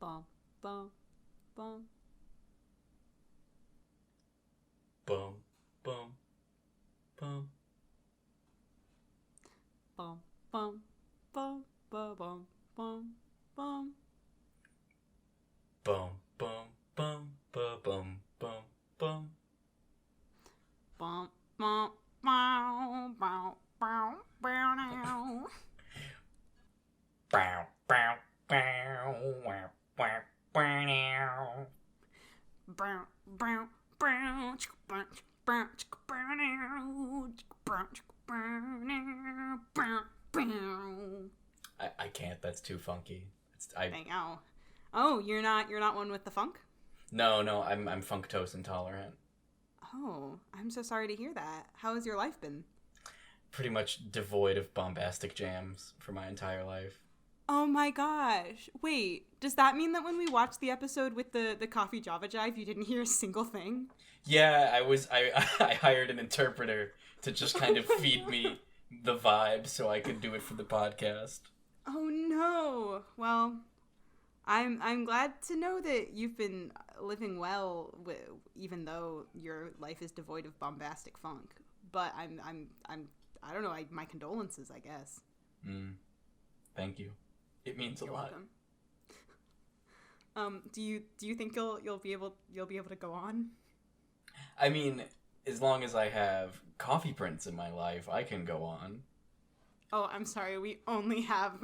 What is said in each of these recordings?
Bum, bum, bum. Bum, bum, bum. Bum, bum, bum, bum, bum, bum, bum. Bum, bum, bum, ba bum, bum, bum. Bum, bum, bow, bow, bow, bow, now. Bow, bow, bow, wow, wow, wow. Bow, bow, bow, chicka, bow, chicka, bow, chicka, bow, now. Chicka, bow, chicka, bow, now. Bow, bow. I can't. That's too funky. Dang, ow. Oh, you're not one with the funk? No. I'm functose intolerant. Oh, I'm so sorry to hear that. How has your life been? Pretty much devoid of bombastic jams for my entire life. Oh my gosh. Wait, does that mean that when we watched the episode with the coffee Java Jive, you didn't hear a single thing? Yeah, I hired an interpreter to just kind of feed me the vibe so I could do it for the podcast. Oh no. Well, I'm glad to know that you've been living well, even though your life is devoid of bombastic funk. But I don't know. My condolences, I guess. Thank you. It means You're a lot. welcome. Do you think you'll be able to go on? I mean, as long as I have Coffee Prince in my life, I can go on. Oh, I'm sorry. We only have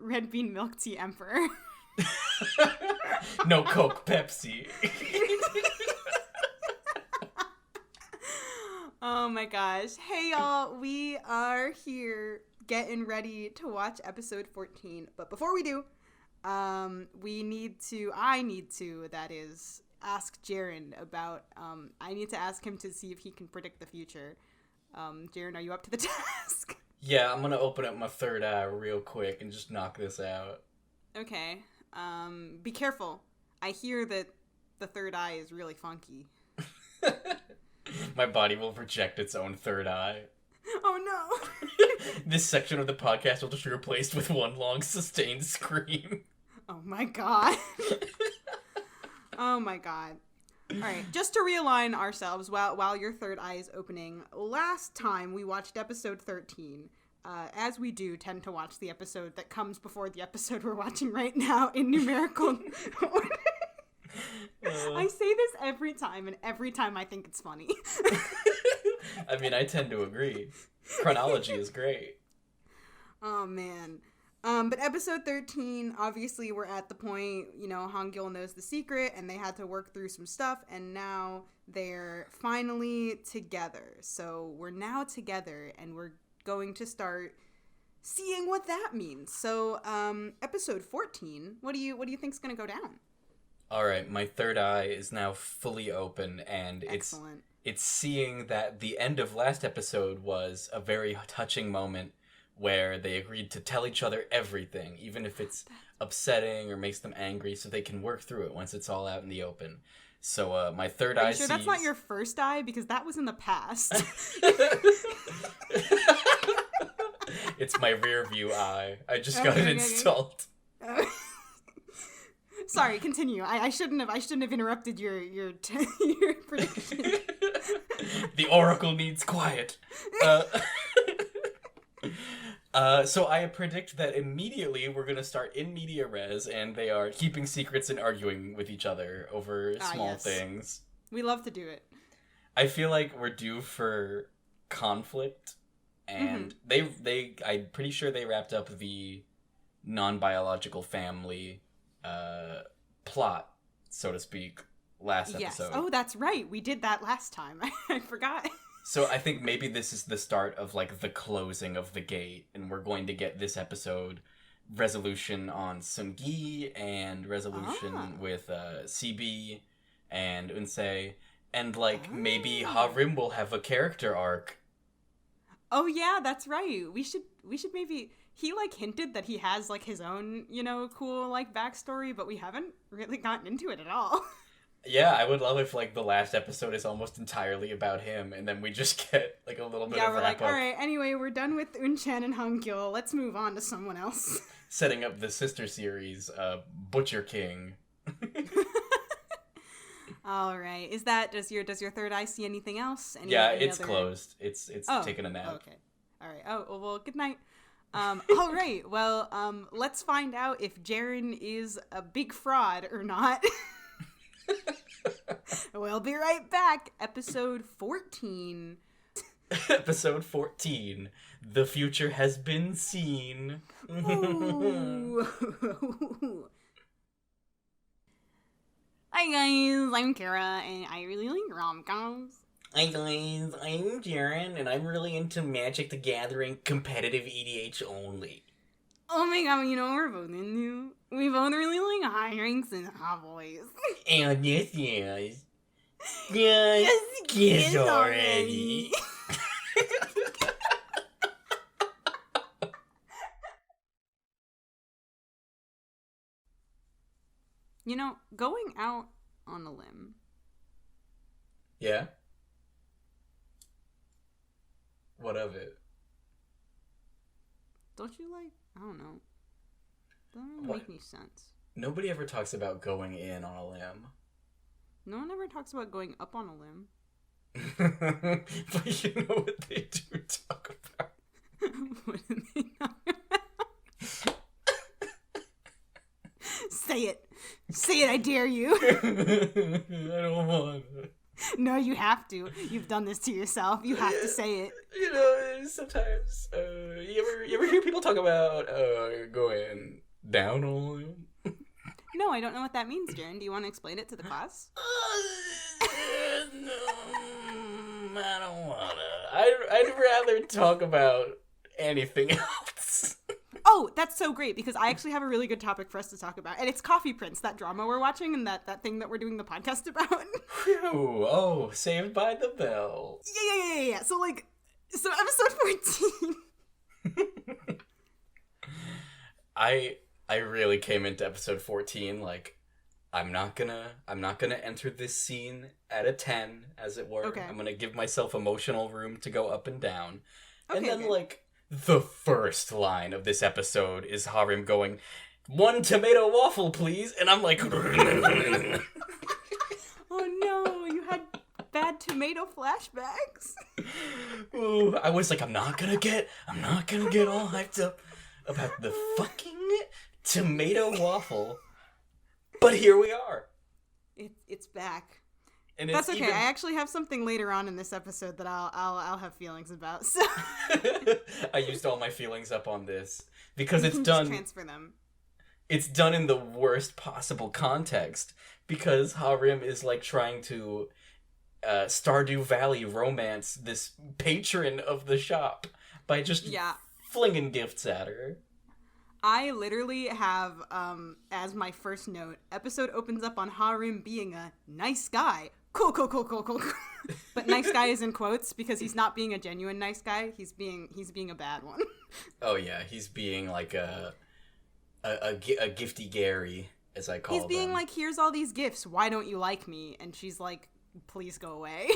red bean milk tea emperor. No Coke, Pepsi. Oh my gosh. Hey y'all, we are here getting ready to watch episode 14. But before we do, I need to ask Jaren about, I need to ask him to see if he can predict the future. Jaren, are you up to the task? Yeah, I'm gonna open up my third eye real quick and just knock this out. Okay. Be careful. I hear that the third eye is really funky. My body will project its own third eye. Oh no! This section of the podcast will just be replaced with one long sustained scream. Oh my god. Oh my god. Alright, just to realign ourselves while your third eye is opening, last time we watched episode 13. As we do, tend to watch the episode that comes before the episode we're watching right now in numerical order. I say this every time, and every time I think it's funny. I mean, I tend to agree. Chronology is great. Oh, man. But episode 13, obviously we're at the point, Han Gyul knows the secret, and they had to work through some stuff, and now they're finally together. So we're now together, and we're going to start seeing what that means. So, episode 14, what do you think's gonna go down? All right, my third eye is now fully open, and Excellent. it's seeing that the end of last episode was a very touching moment where they agreed to tell each other everything, even if it's upsetting or makes them angry, so they can work through it once it's all out in the open. So my third eye Sure, sees... that's not your first eye, because that was in the past. It's my rear view eye. I just got it installed. Sorry, continue. I shouldn't have interrupted your your prediction. The oracle needs quiet. So I predict that immediately we're gonna start in media res, and they are keeping secrets and arguing with each other over small things. We love to do it. I feel like we're due for conflict, and I'm pretty sure they wrapped up the non-biological family plot, so to speak, last episode. Oh, that's right. We did that last time. I forgot. So I think maybe this is the start of, like, the closing of the gate, and we're going to get this episode resolution on Seung-gi, and resolution with CB and Eun, and, like, maybe Harim will have a character arc. Oh, yeah, that's right. We should maybe... He, like, hinted that he has, like, his own, cool, like, backstory, but we haven't really gotten into it at all. Yeah, I would love if, like, the last episode is almost entirely about him, and then we just get, like, a little bit of wrap-up. Alright, anyway, we're done with Eun Chan and Han Gyul. Let's move on to someone else. setting up the sister series, Butcher King. All right. Does your third eye see anything else? It's closed. It's taking a nap. Okay. All right. Oh, well, good night. All right. Well, let's find out if Jaren is a big fraud or not. We'll be right back. Episode 14. Episode 14. The future has been seen. Hi guys, I'm Kara, and I really like rom-coms. Hi guys, I'm Jaren, and I'm really into Magic the Gathering competitive EDH only. Oh my god, you know what we're both into? We both really like high ranks and hot boys. And yes. Yes, kiss already. You know, going out on a limb. Yeah? What of it? Don't you like, I don't know. Doesn't really make any sense. Nobody ever talks about going in on a limb. No one ever talks about going up on a limb. But you know what they do talk about. What do they talk about? Say it. Say it, I dare you. I don't want to. No, you have to. You've done this to yourself. You have to say it. You know, sometimes, you ever hear people talk about, going down on a limb? No, I don't know what that means, Jaren. Do you want to explain it to the class? No, I don't wanna. I'd rather talk about anything else. Oh, that's so great, because I actually have a really good topic for us to talk about. And it's Coffee Prince, that drama we're watching and that thing that we're doing the podcast about. Phew, oh, Saved by the Bell. Yeah. So episode 14. I really came into episode 14 like, I'm not gonna enter this scene at a 10, as it were. Okay. I'm gonna give myself emotional room to go up and down. Okay, And then, okay. like, the first line of this episode is Harim going, 1 tomato waffle, please. And I'm like, Oh no, you had bad tomato flashbacks. ooh, I was like, I'm not gonna get all hyped up about the fucking tomato waffle. But here we are. It's back. And That's it's okay. even... I actually have something later on in this episode that I'll have feelings about. So I used all my feelings up on this because you it's can done. just transfer them. It's done in the worst possible context because Harim is like trying to Stardew Valley romance this patron of the shop by just flinging gifts at her. I literally have, as my first note, episode opens up on Harim being a nice guy. Cool. But nice guy is in quotes because he's not being a genuine nice guy. He's being a bad one. Oh yeah, he's being like a gifty Gary, as I call him. He's being like, here's all these gifts. Why don't you like me? And she's like, please go away.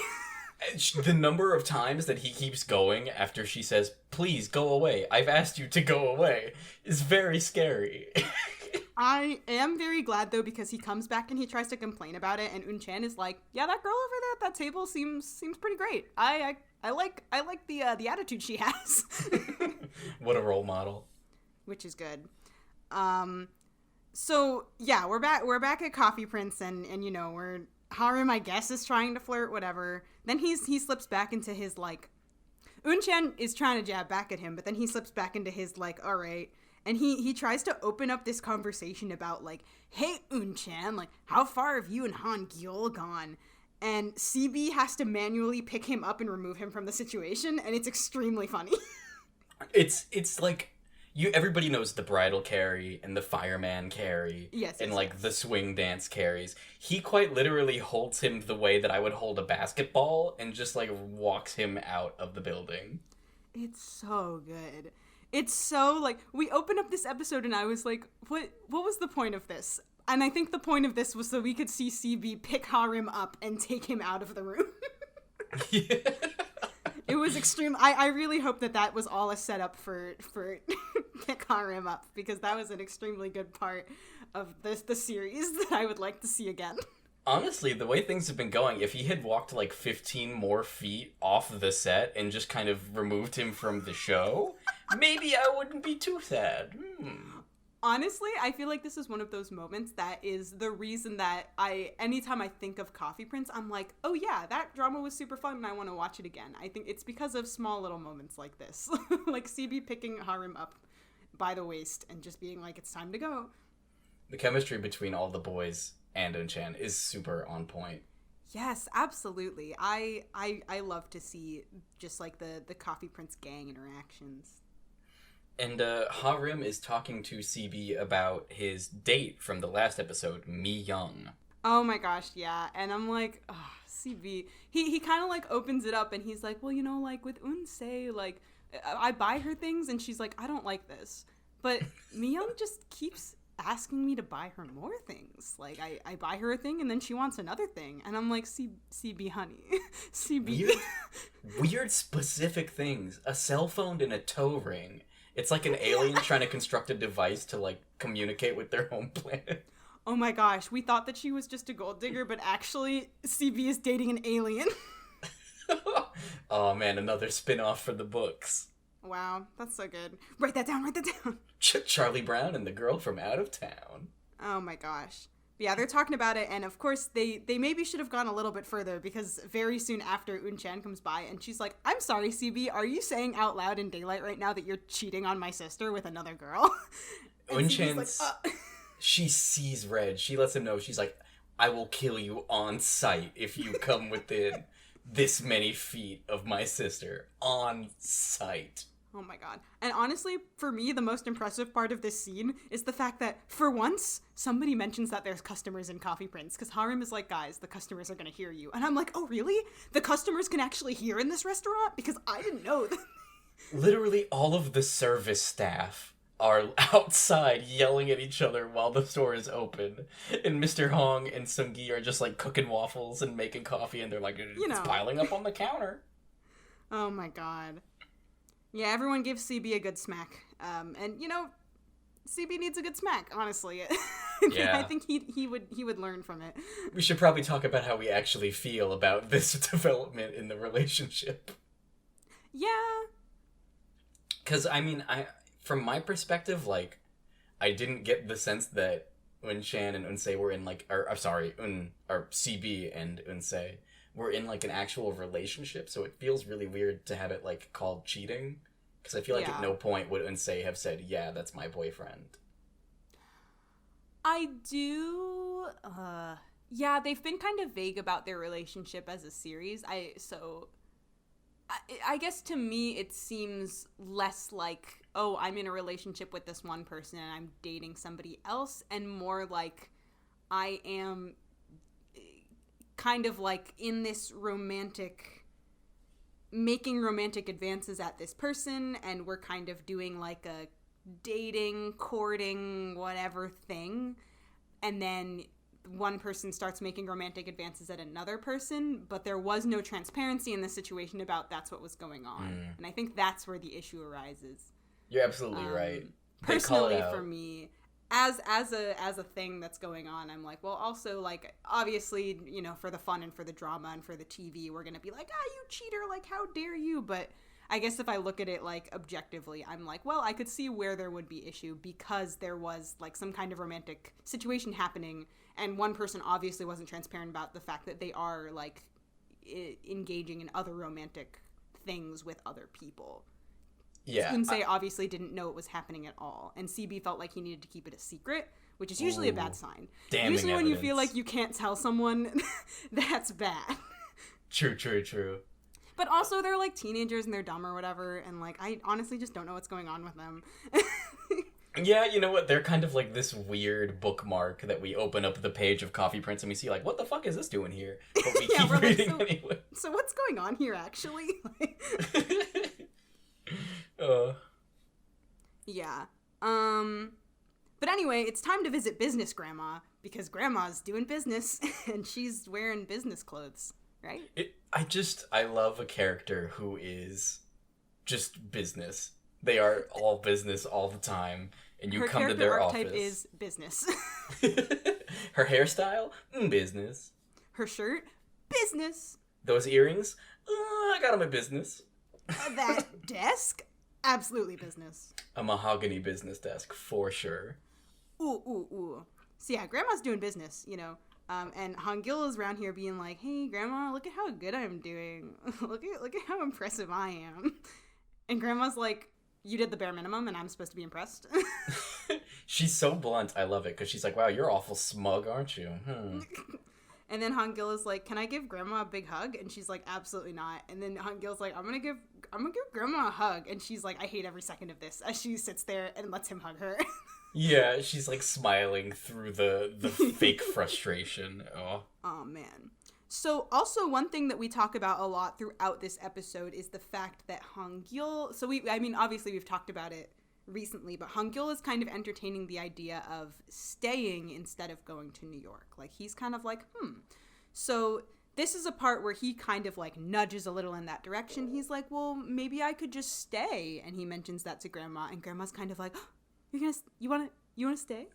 The number of times that he keeps going after she says, please go away, I've asked you to go away, is very scary. I am very glad though, because he comes back and he tries to complain about it, and Eun Chan is like, yeah, that girl over there at that table seems pretty great. I like the attitude she has. What a role model. Which is good. So yeah, we're back at Coffee Prince, and you know, Harim, I guess, is trying to flirt, whatever. Then he slips back into his, like, Eun Chan is trying to jab back at him, but then he slips back into his, like, all right. And he tries to open up this conversation about, like, hey, Eun Chan, like, how far have you and Han Gyul gone? And CB has to manually pick him up and remove him from the situation, and it's extremely funny. It's like... Everybody knows the bridal carry and the fireman carry and the swing dance carries. He quite literally holds him the way that I would hold a basketball and just like walks him out of the building. It's so good. It's so like, we open up this episode and I was like, what was the point of this? And I think the point of this was so we could see CB pick Harim up and take him out of the room. Yeah. It was extreme. I really hope that was all a setup for pick Harim up, because that was an extremely good part of the series that I would like to see again. Honestly, the way things have been going, if he had walked like 15 more feet off the set and just kind of removed him from the show, maybe I wouldn't be too sad. Honestly, I feel like this is one of those moments that is the reason that anytime I think of Coffee Prince, I'm like, oh yeah, that drama was super fun and I want to watch it again. I think it's because of small little moments like this. Like CB picking Harim up by the waist and just being like, it's time to go. The chemistry between all the boys and Eun Chan is super on point. Yes, absolutely. I love to see just like the Coffee Prince gang interactions. And Harim is talking to CB about his date from the last episode, Mi Young. Oh my gosh, yeah. And I'm like, oh, CB. He kind of like opens it up and he's like, well, like with Eun, like, I buy her things and she's like, I don't like this. But Mi Young just keeps asking me to buy her more things. Like, I buy her a thing and then she wants another thing. And I'm like, CB, honey. CB. Weird specific things. A cell phone and a toe ring. It's like an alien trying to construct a device to, like, communicate with their home planet. Oh my gosh, we thought that she was just a gold digger, but actually, CB is dating an alien. Oh man, another spin-off for the books. Wow, that's so good. Write that down. Charlie Brown and the Girl from Out of Town. Oh my gosh. Yeah, they're talking about it, and of course, they maybe should have gone a little bit further, because very soon after, Eun Chan comes by, and she's like, I'm sorry, CB, are you saying out loud in daylight right now that you're cheating on my sister with another girl? Eun Chan's, like, she sees red. She lets him know, she's like, I will kill you on sight if you come within this many feet of my sister. On sight. Oh my god. And honestly, for me, the most impressive part of this scene is the fact that, for once, somebody mentions that there's customers in Coffee Prince, because Harim is like, guys, the customers are gonna hear you. And I'm like, oh really? The customers can actually hear in this restaurant? Because I didn't know that. Literally all of the service staff are outside yelling at each other while the store is open. And Mr. Hong and Seung-gi are just like cooking waffles and making coffee, and they're like, it's piling up on the counter. Oh my god. Yeah, everyone gives CB a good smack. And, CB needs a good smack, honestly. Yeah. I think he would learn from it. We should probably talk about how we actually feel about this development in the relationship. Yeah. Because, from my perspective, like, I didn't get the sense that Eun Chan and Eun were in, like, CB and Eun were in, like, an actual relationship, so it feels really weird to have it, like, called cheating, because I feel like at no point would Eun have said, yeah, that's my boyfriend. I do, yeah, they've been kind of vague about their relationship as a series, I guess to me it seems less like, oh, I'm in a relationship with this one person and I'm dating somebody else, and more like I am kind of like in this making romantic advances at this person, and we're kind of doing like a dating, courting, whatever thing, and then one person starts making romantic advances at another person, but there was no transparency in the situation about that's what was going on. And I think that's where the issue arises. You're absolutely right. Personally, for me, as a thing that's going on, I'm like, well, also, like, obviously, for the fun and for the drama and for the TV, we're gonna be like, you cheater, like, how dare you? But I guess if I look at it, like, objectively, I'm like, well, I could see where there would be issue, because there was, like, some kind of romantic situation happening, and one person obviously wasn't transparent about the fact that they are, like, engaging in other romantic things with other people. Yeah. Eun obviously didn't know it was happening at all, and CB felt like he needed to keep it a secret, which is usually a bad sign. Damning usually when evidence. You feel like you can't tell someone, that's bad. True. But also, they're, like, teenagers and they're dumb or whatever, and, like, I honestly just don't know what's going on with them. Yeah, you know what? They're kind of like this weird bookmark that we open up the page of Coffee Prince and we see, like, what the fuck is this doing here? But we keep reading anyway. So what's going on here, actually? Yeah. But anyway, it's time to visit business grandma, because grandma's doing business and she's wearing business clothes. right? I love a character who is just business. They are all business all the time, and you come to their office. Her character archetype is business. Her hairstyle, business. Her shirt, business. Those earrings, I got them at business. That desk, absolutely business. A mahogany business desk, for sure. Ooh. So yeah, Grandma's doing business, you know. And Han Gyul is around here being like, "Hey, Grandma, look at how good I'm doing. look at how impressive I am." And Grandma's like, "You did the bare minimum, and I'm supposed to be impressed." She's so blunt. I love it because she's like, "Wow, you're awful smug, aren't you?" And then Han Gyul is like, "Can I give Grandma a big hug?" And she's like, "Absolutely not." And then Han Gyl's like, "I'm gonna give Grandma a hug." And she's like, "I hate every second of this," as she sits there and lets him hug her. Yeah, she's like smiling through the fake frustration. Oh man. So also one thing that we talk about a lot throughout this episode is the fact that Han Gyul, obviously we've talked about it recently, but Han Gyul is kind of entertaining the idea of staying instead of going to New York. Like he's kind of like, So this is a part where he kind of like nudges a little in that direction. He's like, well, maybe I could just stay. And he mentions that to Grandma, and Grandma's kind of like, you want to stay?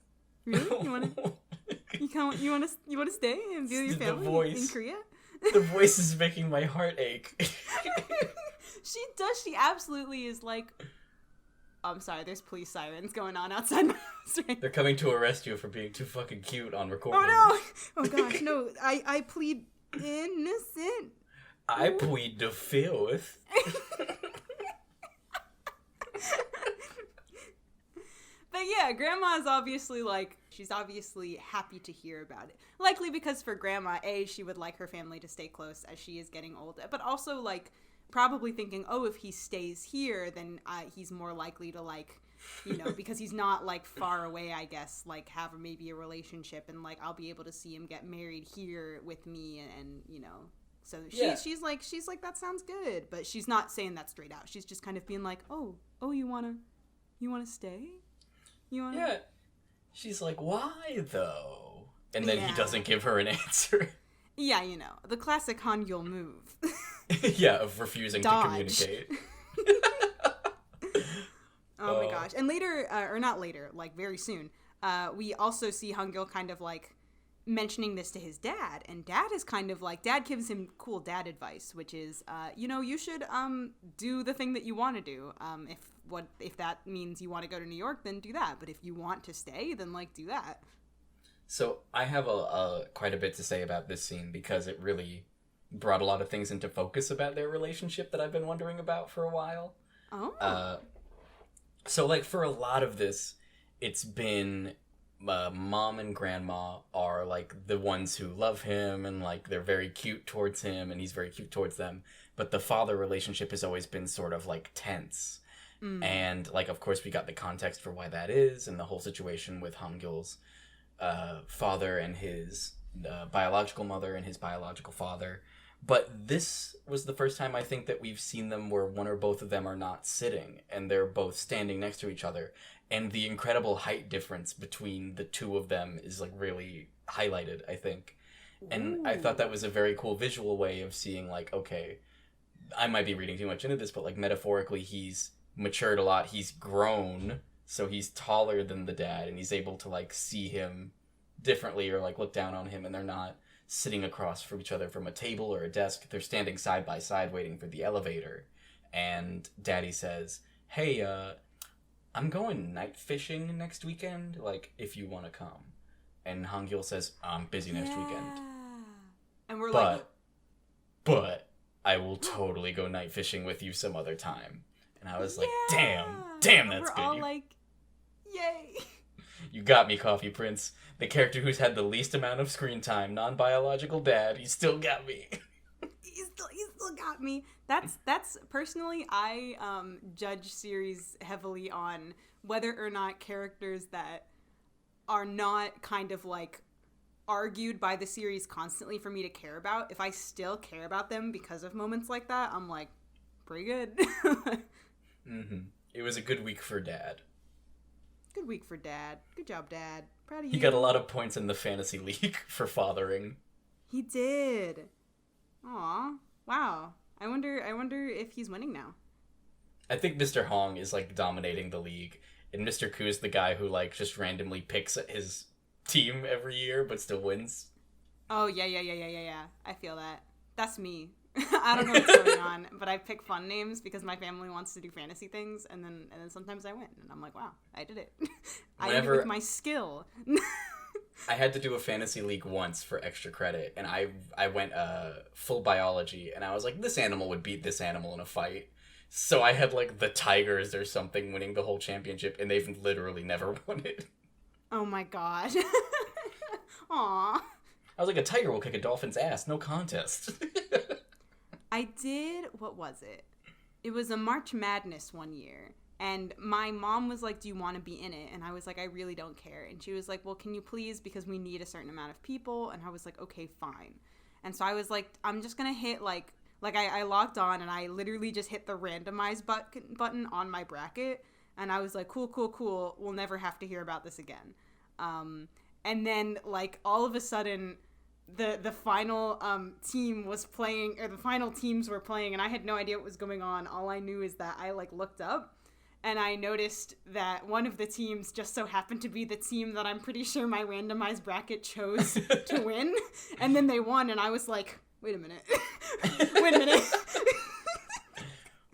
Really? You want to stay and be with your family in Korea? The voice is making my heart ache. She does. She absolutely is like, I'm sorry, there's police sirens going on outside my house right now. They're coming to arrest you for being too fucking cute on recording. Oh no! Oh gosh, no. I plead innocent. I plead the fifth. But yeah, Grandma's obviously like, she's obviously happy to hear about it. Likely because for Grandma, she would like her family to stay close as she is getting older. But also like, probably thinking, if he stays here, then he's more likely to like, you know, because he's not like far away, I guess, like have maybe a relationship, and like I'll be able to see him get married here with me, and you know. So she's like that sounds good, but she's not saying that straight out. She's just kind of being like, oh, you wanna stay? Yeah. She's like, why though? And then he doesn't give her an answer. Yeah, you know, the classic Han Gyul move. Yeah, of refusing to communicate. Oh my gosh. And later, or not later, like very soon, we also see Han Gyul kind of like mentioning this to his dad, and dad is kind of like, dad gives him cool dad advice, which is, you should do the thing that you want to do. If that means you want to go to New York, then do that. But if you want to stay, then like do that. So I have a quite a bit to say about this scene because it really brought a lot of things into focus about their relationship that I've been wondering about for a while. Oh. So like for a lot of this, it's been mom and grandma are like the ones who love him, and like they're very cute towards him and he's very cute towards them. But the father relationship has always been sort of like tense. And like, of course, we got the context for why that is, and the whole situation with Han Gyul's father and his biological mother and his biological father. But this was the first time I think that we've seen them where one or both of them are not sitting and they're both standing next to each other. And the incredible height difference between the two of them is like really highlighted, I think. And I thought that was a very cool visual way of seeing like, okay, I might be reading too much into this, but like metaphorically, he's matured a lot. He's grown, so he's taller than the dad, and he's able to like see him differently or like look down on him, and they're not sitting across from each other from a table or a desk. They're standing side by side waiting for the elevator. And Daddy says, hey, I'm going night fishing next weekend, like, if you want to come. And Han Gyul says, I'm busy next weekend. And we're but I will totally go night fishing with you some other time. And I was like, damn, that's good. We're all like, yay. You got me, Coffee Prince. The character who's had the least amount of screen time, non-biological dad, he still got me. He still got me. That's personally, I judge series heavily on whether or not characters that are not kind of like argued by the series constantly for me to care about. If I still care about them because of moments like that, I'm like, pretty good. It was a good week for Dad. Good week for Dad. Good job, Dad. Proud of you. He got a lot of points in the fantasy league for fathering. He did. Aw. Wow. I wonder if he's winning now. I think Mr. Hong is, like, dominating the league, and Mr. Koo's the guy who, like, just randomly picks his team every year, but still wins. Oh, yeah. I feel that. That's me. I don't know what's going on, but I pick fun names because my family wants to do fantasy things, and then sometimes I win, and I'm like, wow, I did it. I did it with my skill. I had to do a fantasy league once for extra credit, and I went full biology, and I was like, this animal would beat this animal in a fight. So I had, like, the Tigers or something winning the whole championship, and they've literally never won it. Oh my god. Aw. I was like, a tiger will kick a dolphin's ass, no contest. I did, what was it? It was a March Madness one year, and my mom was like, do you want to be in it? And I was like, I really don't care. And she was like, well, can you please, because we need a certain amount of people. And I was like, okay, fine. And so I was like, I'm just gonna hit like I logged on, and I literally just hit the randomize button on my bracket, and I was like, cool, we'll never have to hear about this again. And then, like, all of a sudden, the final team was playing, or the final teams were playing, and I had no idea what was going on. All I knew is that I, like, looked up, and I noticed that one of the teams just so happened to be the team that I'm pretty sure my randomized bracket chose to win, and then they won, and I was like, wait a minute.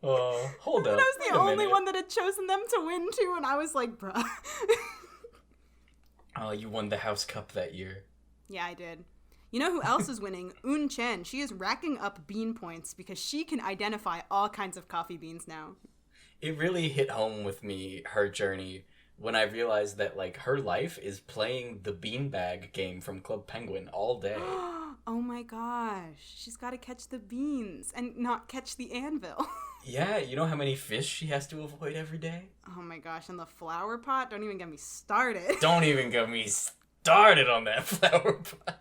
Hold up. And I was the only one that had chosen them to win, too, and I was like, bruh. Oh, you won the House Cup that year. Yeah, I did. You know who else is winning? Eun Chan. She is racking up bean points because she can identify all kinds of coffee beans now. It really hit home with me, her journey, when I realized that, like, her life is playing the beanbag game from Club Penguin all day. Oh my gosh. She's got to catch the beans and not catch the anvil. Yeah, you know how many fish she has to avoid every day? Oh my gosh, and the flower pot? Don't even get me started. Don't even get me started on that flower pot.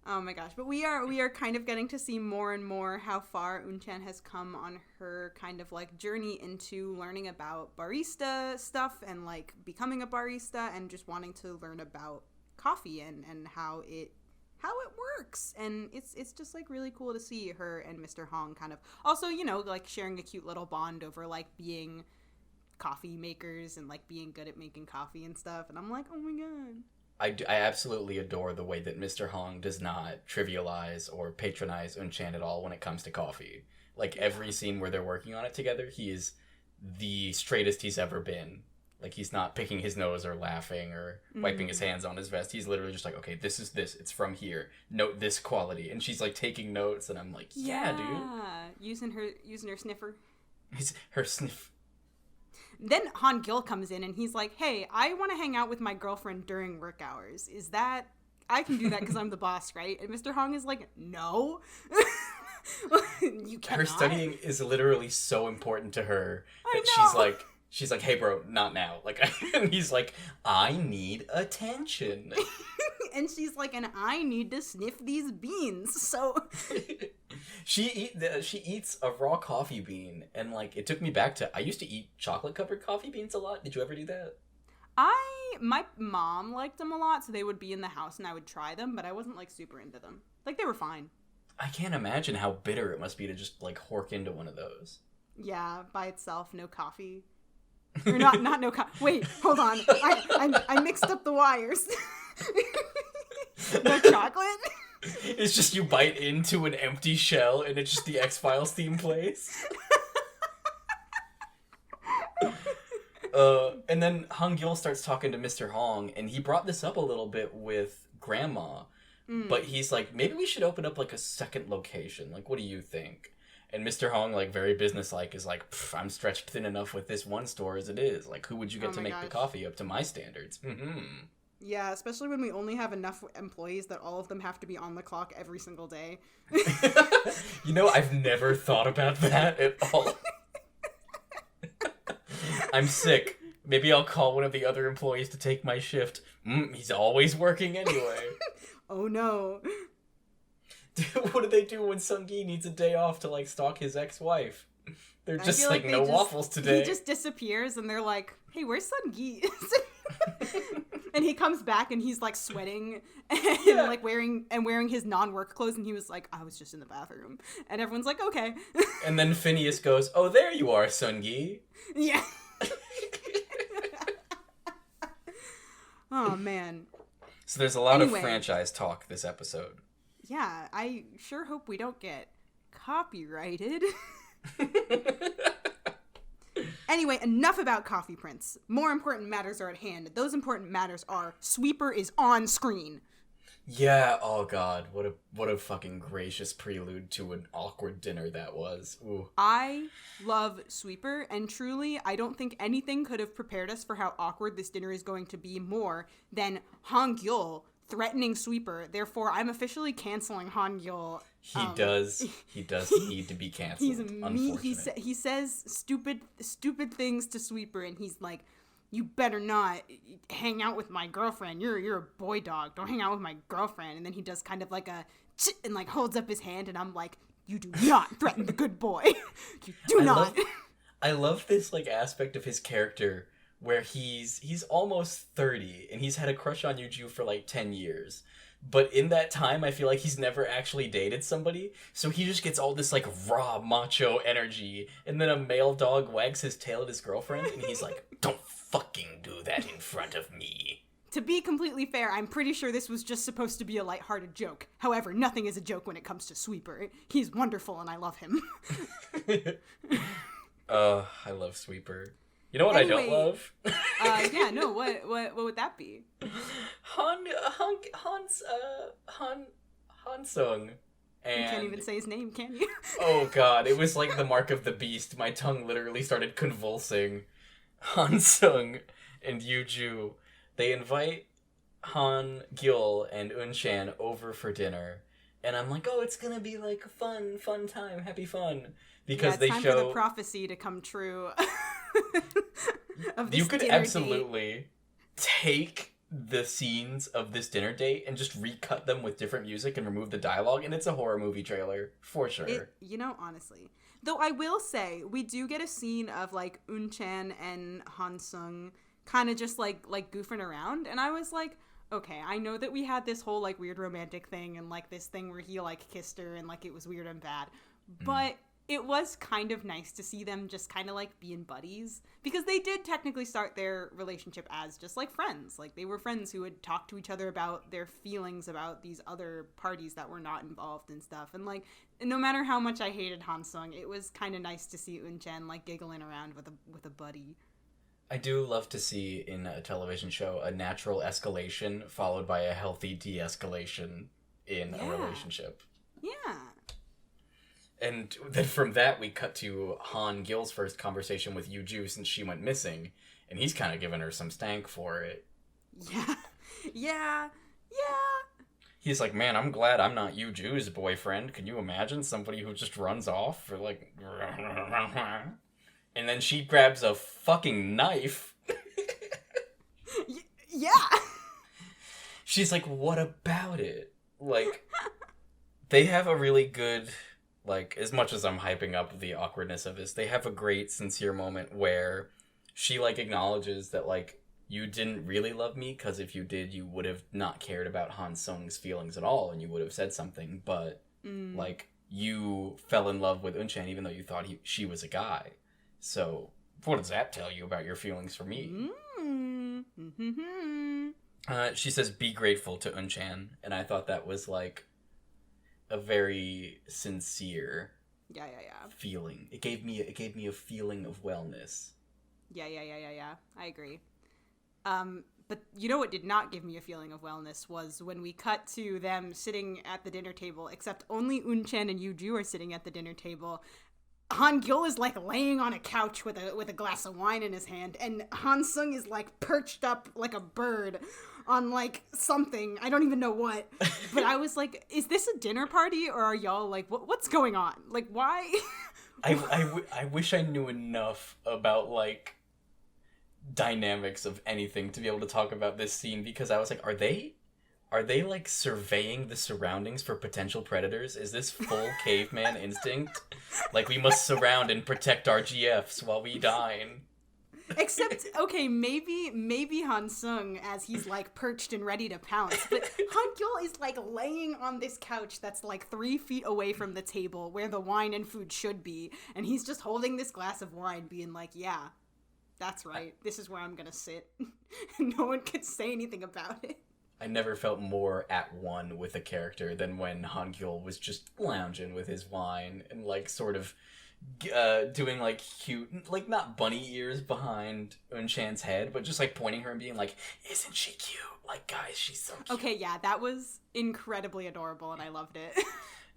Oh my gosh, but we are kind of getting to see more and more how far Eun Chan has come on her kind of like journey into learning about barista stuff and like becoming a barista and just wanting to learn about coffee and how it works. And it's just like really cool to see her and Mr. Hong kind of also, you know, like sharing a cute little bond over like being coffee makers and like being good at making coffee and stuff. And I'm like, oh my god. I absolutely adore the way that Mr. Hong does not trivialize or patronize Eun Chan at all when it comes to coffee. Like, every scene where they're working on it together, he is the straightest he's ever been. Like, he's not picking his nose or laughing or wiping his hands on his vest. He's literally just like, okay, this is this. It's from here. Note this quality. And she's, like, taking notes, and I'm like, yeah, dude. Using her sniffer. Her sniff. Then Han Gyul comes in, and he's like, hey, I want to hang out with my girlfriend during work hours. Is that... I can do that because I'm the boss, right? And Mr. Hong is like, no. You cannot. Her studying is literally so important to her that she's like, hey, bro, not now. Like, and he's like, I need attention. And she's like, and I need to sniff these beans. So she eats a raw coffee bean, and like it took me back to I used to eat chocolate covered coffee beans a lot. Did you ever do that? My mom liked them a lot, so they would be in the house and I would try them, but I wasn't like super into them. Like, they were fine. I can't imagine how bitter it must be to just like hork into one of those. Yeah, by itself, no coffee. Or not no coffee. Wait, hold on. I mixed up the wires. No chocolate? It's just you bite into an empty shell and it's just the X-Files theme plays. And then Han Gyul starts talking to Mr. Hong, and he brought this up a little bit with Grandma, but he's like, maybe we should open up like a second location. Like, what do you think? And Mr. Hong, like, very businesslike, is like, I'm stretched thin enough with this one store as it is. Like, who would you get to make the coffee up to my standards? Mm-hmm. Yeah, especially when we only have enough employees that all of them have to be on the clock every single day. You know, I've never thought about that at all. I'm sick. Maybe I'll call one of the other employees to take my shift. He's always working anyway. Oh no. Dude, what do they do when Sung-gi needs a day off to, like, stalk his ex-wife? They're just like, no waffles today. He just disappears and they're like, hey, where's Sung-gi? And he comes back and he's like sweating and like wearing his non-work clothes, and he was like, I was just in the bathroom. And everyone's like, okay. And then Phineas goes, oh, there you are, Seung-gi. Yeah. Oh, man. So there's a lot of franchise talk this episode. Yeah, I sure hope we don't get copyrighted. Anyway, enough about Coffee Prince. More important matters are at hand. Those important matters are Sweeper is on screen. Yeah, oh god, what a fucking gracious prelude to an awkward dinner that was. Ooh. I love Sweeper, and truly, I don't think anything could have prepared us for how awkward this dinner is going to be more than Han Gyul threatening Sweeper. Therefore, I'm officially canceling Han Gyul. He does need to be canceled. He's mean. He says stupid things to Sweeper, and he's like, "You better not hang out with my girlfriend. You're a boy dog. Don't hang out with my girlfriend." And then he does kind of like a and like holds up his hand, and I'm like, "You do not threaten the good boy. You do not." I love this like aspect of his character where he's almost 30 and he's had a crush on Yuju for like 10 years. But in that time, I feel like he's never actually dated somebody, so he just gets all this, like, raw macho energy, and then a male dog wags his tail at his girlfriend, and he's like, don't fucking do that in front of me. To be completely fair, I'm pretty sure this was just supposed to be a lighthearted joke. However, nothing is a joke when it comes to Sweeper. He's wonderful, and I love him. I love Sweeper. You know what I don't love? What would that be? Han Sung. And... You can't even say his name, can you? Oh god, it was like the mark of the beast. My tongue literally started convulsing. Han Sung and Yuju, they invite Han Gyul and Eun Chan over for dinner. And I'm like, oh, it's gonna be like a fun time, happy fun. Because it's time for the prophecy to come true. You could absolutely take the scenes of this dinner date and just recut them with different music and remove the dialogue, and it's a horror movie trailer for sure. Honestly, though, I will say we do get a scene of like Eun Chan and Han Sung kind of just like goofing around, and I was like, okay, I know that we had this whole like weird romantic thing and like this thing where he like kissed her and like it was weird and bad, but it was kind of nice to see them just kind of like being buddies, because they did technically start their relationship as just like friends. Like they were friends who would talk to each other about their feelings about these other parties that were not involved and stuff. And like, no matter how much I hated Han Sung, it was kind of nice to see Eun Chan like giggling around with a buddy. I do love to see in a television show a natural escalation followed by a healthy de-escalation in a relationship. Yeah. And then from that, we cut to Han Gil's first conversation with Yuju since she went missing, and he's kind of giving her some stank for it. Yeah. He's like, man, I'm glad I'm not Yuju's boyfriend. Can you imagine somebody who just runs off for like... And then she grabs a fucking knife. Yeah. She's like, what about it? Like, they have a really good... Like, as much as I'm hyping up the awkwardness of this, they have a great, sincere moment where she, like, acknowledges that, like, you didn't really love me, because if you did, you would have not cared about Han Sung's feelings at all, and you would have said something, but, like, you fell in love with Eun Chan even though you thought she was a guy. So, what does that tell you about your feelings for me? She says, be grateful to Eun Chan, and I thought that was, like... a very sincere feeling. It gave me a feeling of wellness. Yeah. I agree. But you know what did not give me a feeling of wellness was when we cut to them sitting at the dinner table, except only Eun Chan and Yuju are sitting at the dinner table. Han Gyul is like laying on a couch with a glass of wine in his hand, and Han Sung is like perched up like a bird on like something. I don't even know what. But I was like, is this a dinner party, or are y'all like, what's going on? Like, why? I wish I knew enough about like dynamics of anything to be able to talk about this scene, because I was like, are they like surveying the surroundings for potential predators? Is this full caveman instinct? Like, we must surround and protect our GFs while we dine. Except, okay, maybe Han Sung as he's like perched and ready to pounce, but Han Gyul is like laying on this couch that's like 3 feet away from the table where the wine and food should be, and he's just holding this glass of wine being like, yeah, that's right, this is where I'm gonna sit. And no one could say anything about it. I never felt more at one with a character than when Han Gyul was just lounging with his wine and like sort of doing like cute, like not bunny ears behind Eun Chan's head, but just like pointing her and being like, "Isn't she cute? Like, guys, she's so cute." Okay, yeah, that was incredibly adorable, and I loved it.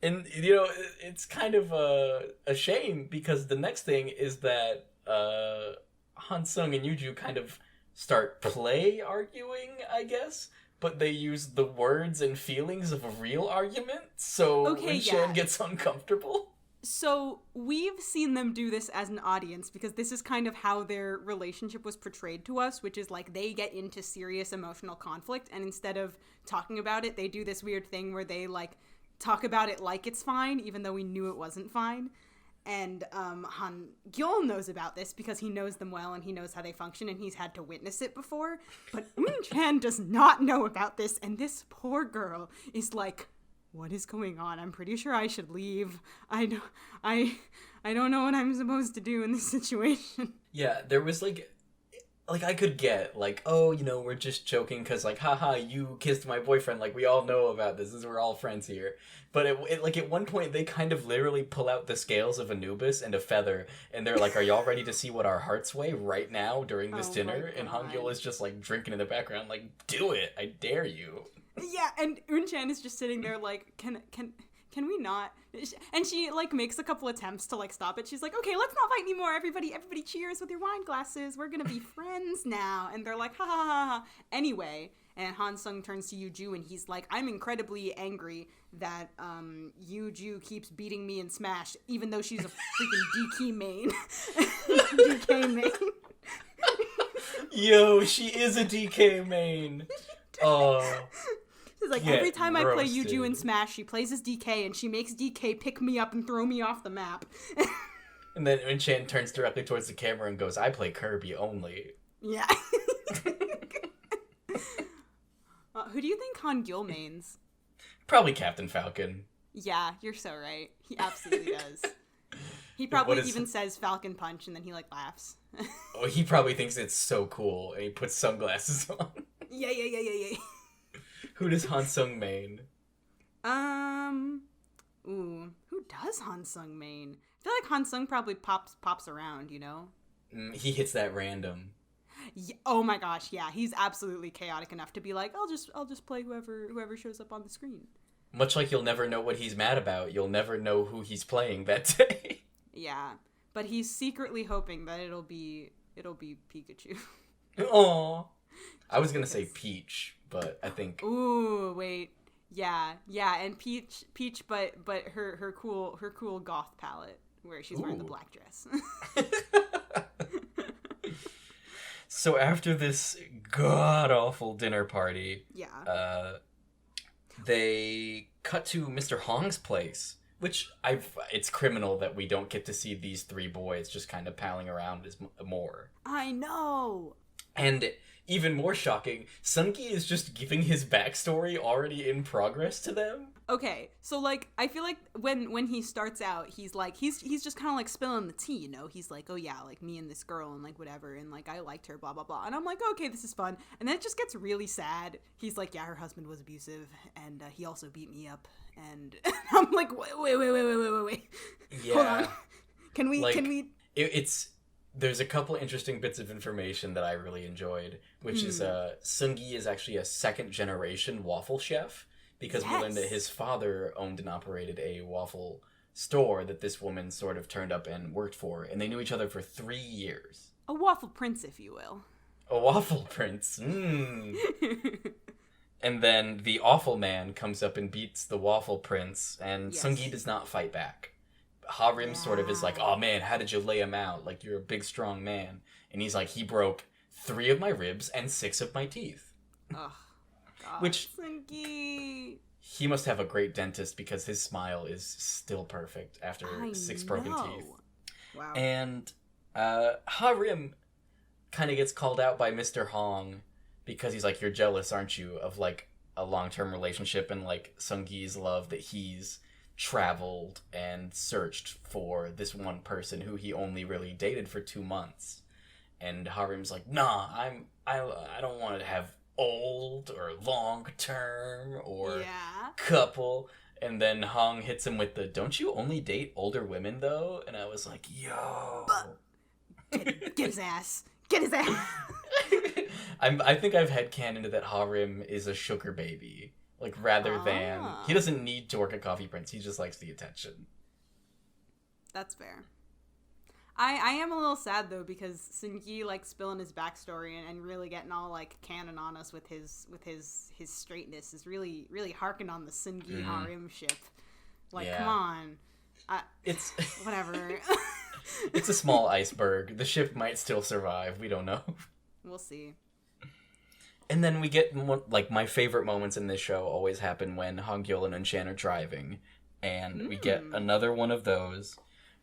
And you know, it's kind of a shame because the next thing is that Han Sung and Yuju kind of start play arguing, I guess. But they use the words and feelings of a real argument, so Eun Chan gets uncomfortable. So we've seen them do this as an audience because this is kind of how their relationship was portrayed to us, which is like they get into serious emotional conflict, and instead of talking about it, they do this weird thing where they like talk about it like it's fine, even though we knew it wasn't fine. And Han Gyul knows about this because he knows them well and he knows how they function and he's had to witness it before. But Eun Chan does not know about this, and this poor girl is like, what is going on? I'm pretty sure I should leave. I don't know what I'm supposed to do in this situation. Yeah, there was like I could get like, oh, you know, we're just joking because like, haha, you kissed my boyfriend. Like, we all know about this. We're all friends here. But it like at one point they kind of literally pull out the scales of Anubis and a feather, and they're like, "Are y'all ready to see what our hearts weigh right now during this dinner?" And Han Gyul is just like drinking in the background, like, "Do it, I dare you." Yeah, and Eun Chan is just sitting there like, can we not? And she like makes a couple attempts to like stop it. She's like, okay, let's not fight anymore. Everybody cheers with your wine glasses. We're gonna be friends now. And they're like, ha ha ha ha. Anyway, and Han Sung turns to Yuju and he's like, I'm incredibly angry that Yuju keeps beating me in Smash, even though she's a freaking DK main. DK main. Yo, she is a DK main. Oh. She's like, every time I play Yuju in Smash, she plays as DK, and she makes DK pick me up and throw me off the map. And then Eun Chan turns directly towards the camera and goes, I play Kirby only. Yeah. Who do you think Han Gyul mains? Probably Captain Falcon. Yeah, you're so right. He absolutely does. He probably even says Falcon Punch, and then he, like, laughs. Oh, he probably thinks it's so cool, and he puts sunglasses on. Yeah. Who does Han Sung main? Who does Han Sung main? I feel like Han Sung probably pops around, you know? He hits that random. Yeah, oh my gosh, yeah, he's absolutely chaotic enough to be like, I'll just play whoever shows up on the screen. Much like you'll never know what he's mad about, you'll never know who he's playing that day. Yeah, but he's secretly hoping that it'll be Pikachu. Aww. I was gonna say Peach, but I think. Ooh, wait. Yeah, and Peach, but her cool goth palette where she's wearing the black dress. So after this god-awful dinner party, they cut to Mr. Hong's place, which it's criminal that we don't get to see these three boys just kind of palling around more. I know. And even more shocking, Sungi is just giving his backstory already in progress to them. Okay, so like I feel like when he starts out, he's like he's just kind of like spilling the tea, you know. He's like, oh yeah, like me and this girl and like whatever, and like I liked her, blah blah blah. And I'm like, okay, this is fun. And then it just gets really sad. He's like, yeah, her husband was abusive, and he also beat me up. And I'm like, wait. Yeah. Hold on. Can we? There's a couple interesting bits of information that I really enjoyed, which is Sungi is actually a second-generation waffle chef, because we learned that his father owned and operated a waffle store that this woman sort of turned up and worked for, and they knew each other for 3 years. A waffle prince, if you will. A waffle prince. And then the awful man comes up and beats the waffle prince, and Sungi does not fight back. Harim sort of is like, oh man, how did you lay him out? Like, you're a big, strong man. And he's like, he broke 3 of my ribs and 6 of my teeth. Oh, God. Which, Sungi. He must have a great dentist because his smile is still perfect after 6 broken teeth. Wow. And Harim kind of gets called out by Mr. Hong because he's like, you're jealous, aren't you, of like a long-term relationship and like Sung-gi's love that he's traveled and searched for this one person who he only really dated for 2 months. And Harim's like, nah, I don't want to have old or long term or couple. And then Hong hits him with the, don't you only date older women though? And I was like, yo, get his ass. Get his ass. I think I've headcanoned that Harim is a sugar baby. Like, rather than... He doesn't need to work at Coffee Prince. He just likes the attention. That's fair. I am a little sad, though, because Seung-gi, like, spilling his backstory and really getting all, like, canon on us with his straightness is really, really harking on the Seung-gi Harim ship. Like, come on. It's... Whatever. It's a small iceberg. The ship might still survive. We don't know. We'll see. And then we get, like, my favorite moments in this show always happen when Han Gyul and Eun Chan are driving. And we get another one of those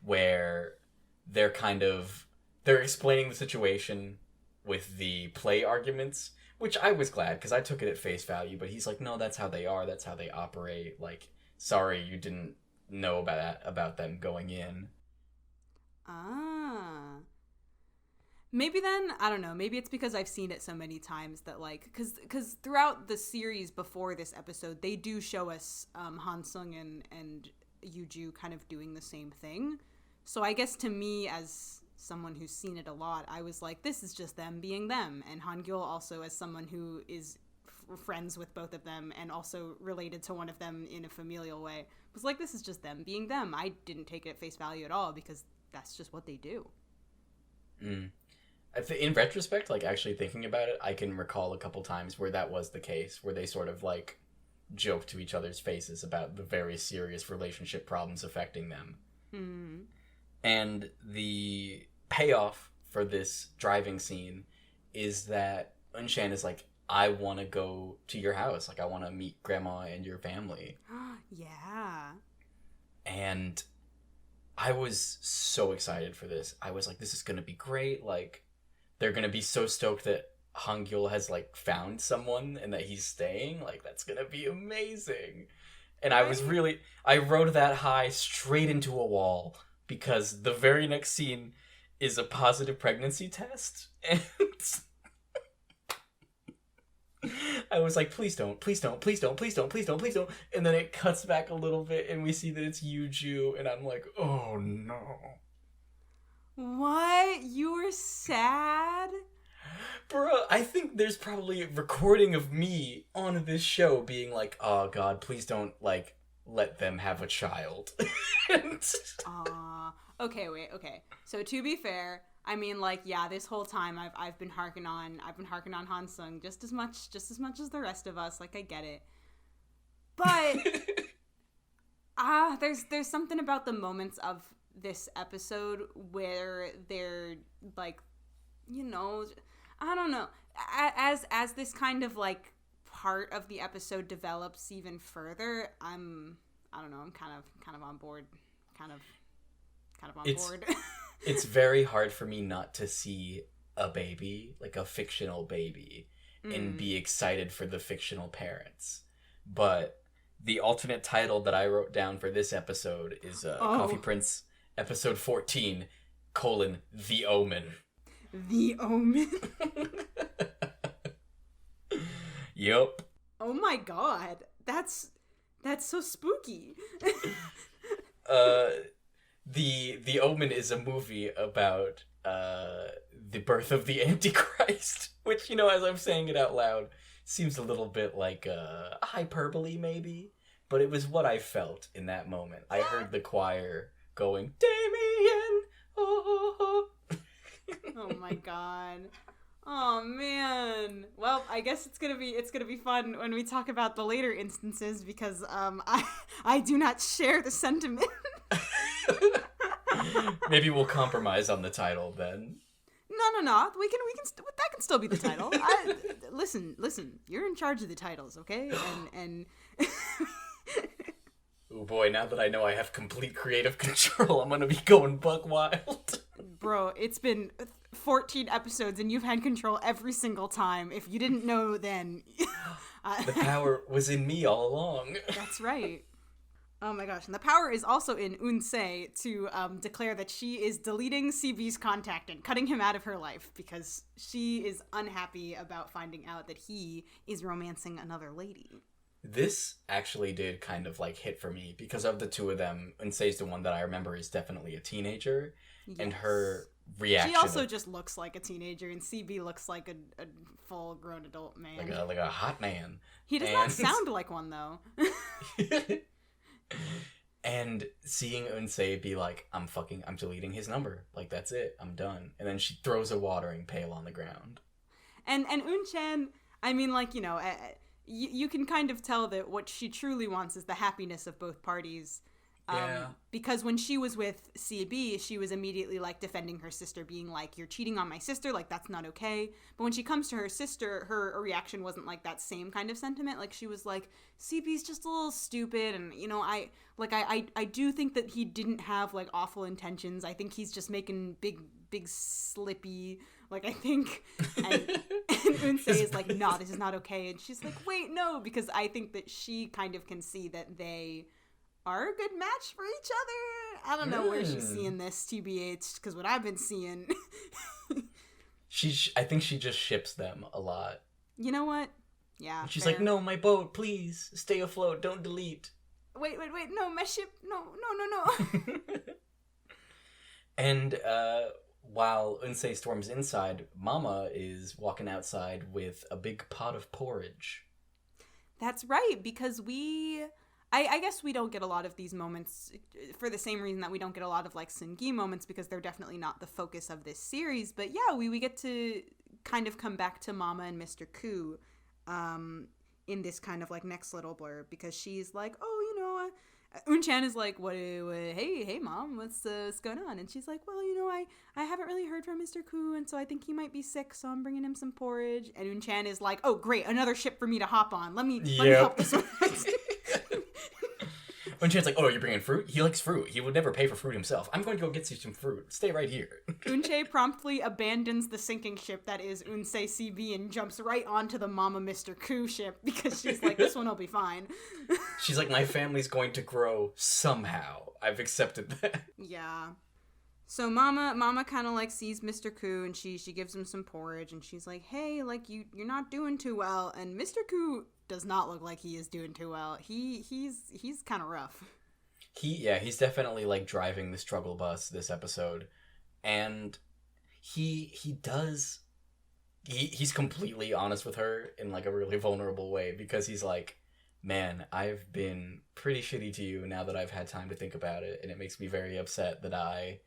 where they're explaining the situation with the play arguments, which I was glad, because I took it at face value. But he's like, no, that's how they are. That's how they operate. Like, sorry, you didn't know about them going in. Maybe then, I don't know, maybe it's because I've seen it so many times that, like, because throughout the series before this episode, they do show us Han Sung and Yuju kind of doing the same thing. So I guess to me, as someone who's seen it a lot, I was like, this is just them being them. And Han Gyul also, as someone who is friends with both of them and also related to one of them in a familial way, was like, this is just them being them. I didn't take it at face value at all because that's just what they do. In retrospect, like, actually thinking about it, I can recall a couple times where that was the case, where they sort of, like, joked to each other's faces about the very serious relationship problems affecting them. And the payoff for this driving scene is that Eun Chan is like, I want to go to your house. Like, I want to meet Grandma and your family. Yeah. And I was so excited for this. I was like, this is going to be great. Like, they're going to be so stoked that Han Gyul has, like, found someone and that he's staying. Like, that's going to be amazing. And I rode that high straight into a wall because the very next scene is a positive pregnancy test. And I was like, please don't. And then it cuts back a little bit and we see that it's Yuju. And I'm like, oh no. What? You were sad? Bro, I think there's probably a recording of me on this show being like, oh god, please don't, like, let them have a child. Okay. So to be fair, I mean, like, yeah, this whole time I've been harking on Han Sung just as much as the rest of us. Like, I get it. But there's something about the moments of this episode where they're, like, you know, I don't know, as this kind of, like, part of the episode develops even further, I'm kind of on board, kind of on board. It's very hard for me not to see a baby, like a fictional baby, and be excited for the fictional parents. But the alternate title that I wrote down for this episode is Coffee Prince episode 14, The Omen. The Omen? Yup. Oh my god. That's so spooky. The Omen is a movie about the birth of the Antichrist, which, you know, as I'm saying it out loud, seems a little bit like hyperbole maybe, but it was what I felt in that moment. I heard the choir going, Damien, oh. Oh my god. Oh man. Well, I guess it's gonna be fun when we talk about the later instances because I do not share the sentiment. Maybe we'll compromise on the title then. No. We can that can still be the title. Listen. You're in charge of the titles, okay? And oh boy, now that I know I have complete creative control, I'm gonna be going buck wild. Bro, it's been 14 episodes and you've had control every single time. If you didn't know then... The power was in me all along. That's right. Oh my gosh. And the power is also in Eun to declare that she is deleting CB's contact and cutting him out of her life because she is unhappy about finding out that he is romancing another lady. This actually did kind of like hit for me because of the two of them. Eun-se's the one that I remember is definitely a teenager. Yes. And her reaction. She also just looks like a teenager, and CB looks like a full-grown adult man. Like a hot man. He does not sound like one, though. And seeing Eun-se be like, I'm deleting his number. Like, that's it. I'm done. And then she throws a watering pail on the ground. And Eun Chan, I mean, like, you know, you can kind of tell that what she truly wants is the happiness of both parties. Yeah. Because when she was with CB, she was immediately, like, defending her sister, being like, you're cheating on my sister, like, that's not okay. But when she comes to her sister, her reaction wasn't, like, that same kind of sentiment. Like, she was like, CB's just a little stupid, and, you know, I do think that he didn't have, like, awful intentions. I think he's just making big slippy, like, I think, and Eun-se is like, no, this is not okay. And she's like, wait, no, because I think that she kind of can see that they are a good match for each other. I don't know where she's seeing this, TBH, because what I've been seeing... I think she just ships them a lot. You know what? Yeah, she's fair. like, no, my boat, please, stay afloat, don't delete. Wait, no, my ship, no. And, while Eun-se storms inside, Mama is walking outside with a big pot of porridge. That's right, because I guess we don't get a lot of these moments for the same reason that we don't get a lot of, like, Seung-gi moments, because they're definitely not the focus of this series. But yeah, we get to kind of come back to Mama and Mr. Koo in this kind of, like, next little blurb, because she's like, oh, you know, Eun Chan is like, what hey, Mom, what's going on? And she's like, well, you know, I haven't really heard from Mr. Koo, and so I think he might be sick, so I'm bringing him some porridge. And Eun Chan is like, oh, great, another ship for me to hop on. Let me help this one. When Chan's like, oh, you're bringing fruit? He likes fruit. He would never pay for fruit himself. I'm going to go get you some fruit. Stay right here. Eun-che promptly abandons the sinking ship that is Eun-se CB and jumps right onto the Mama Mr. Koo ship because she's like, this one will be fine. She's like, my family's going to grow somehow. I've accepted that. Yeah. So Mama kind of like sees Mr. Koo and she gives him some porridge and she's like, hey, like you're not doing too well. And Mr. Koo does not look like he is doing too well. He's kind of rough. He's definitely like driving the struggle bus this episode. And he's completely honest with her in like a really vulnerable way because he's like, man, I've been pretty shitty to you now that I've had time to think about it, and it makes me very upset that I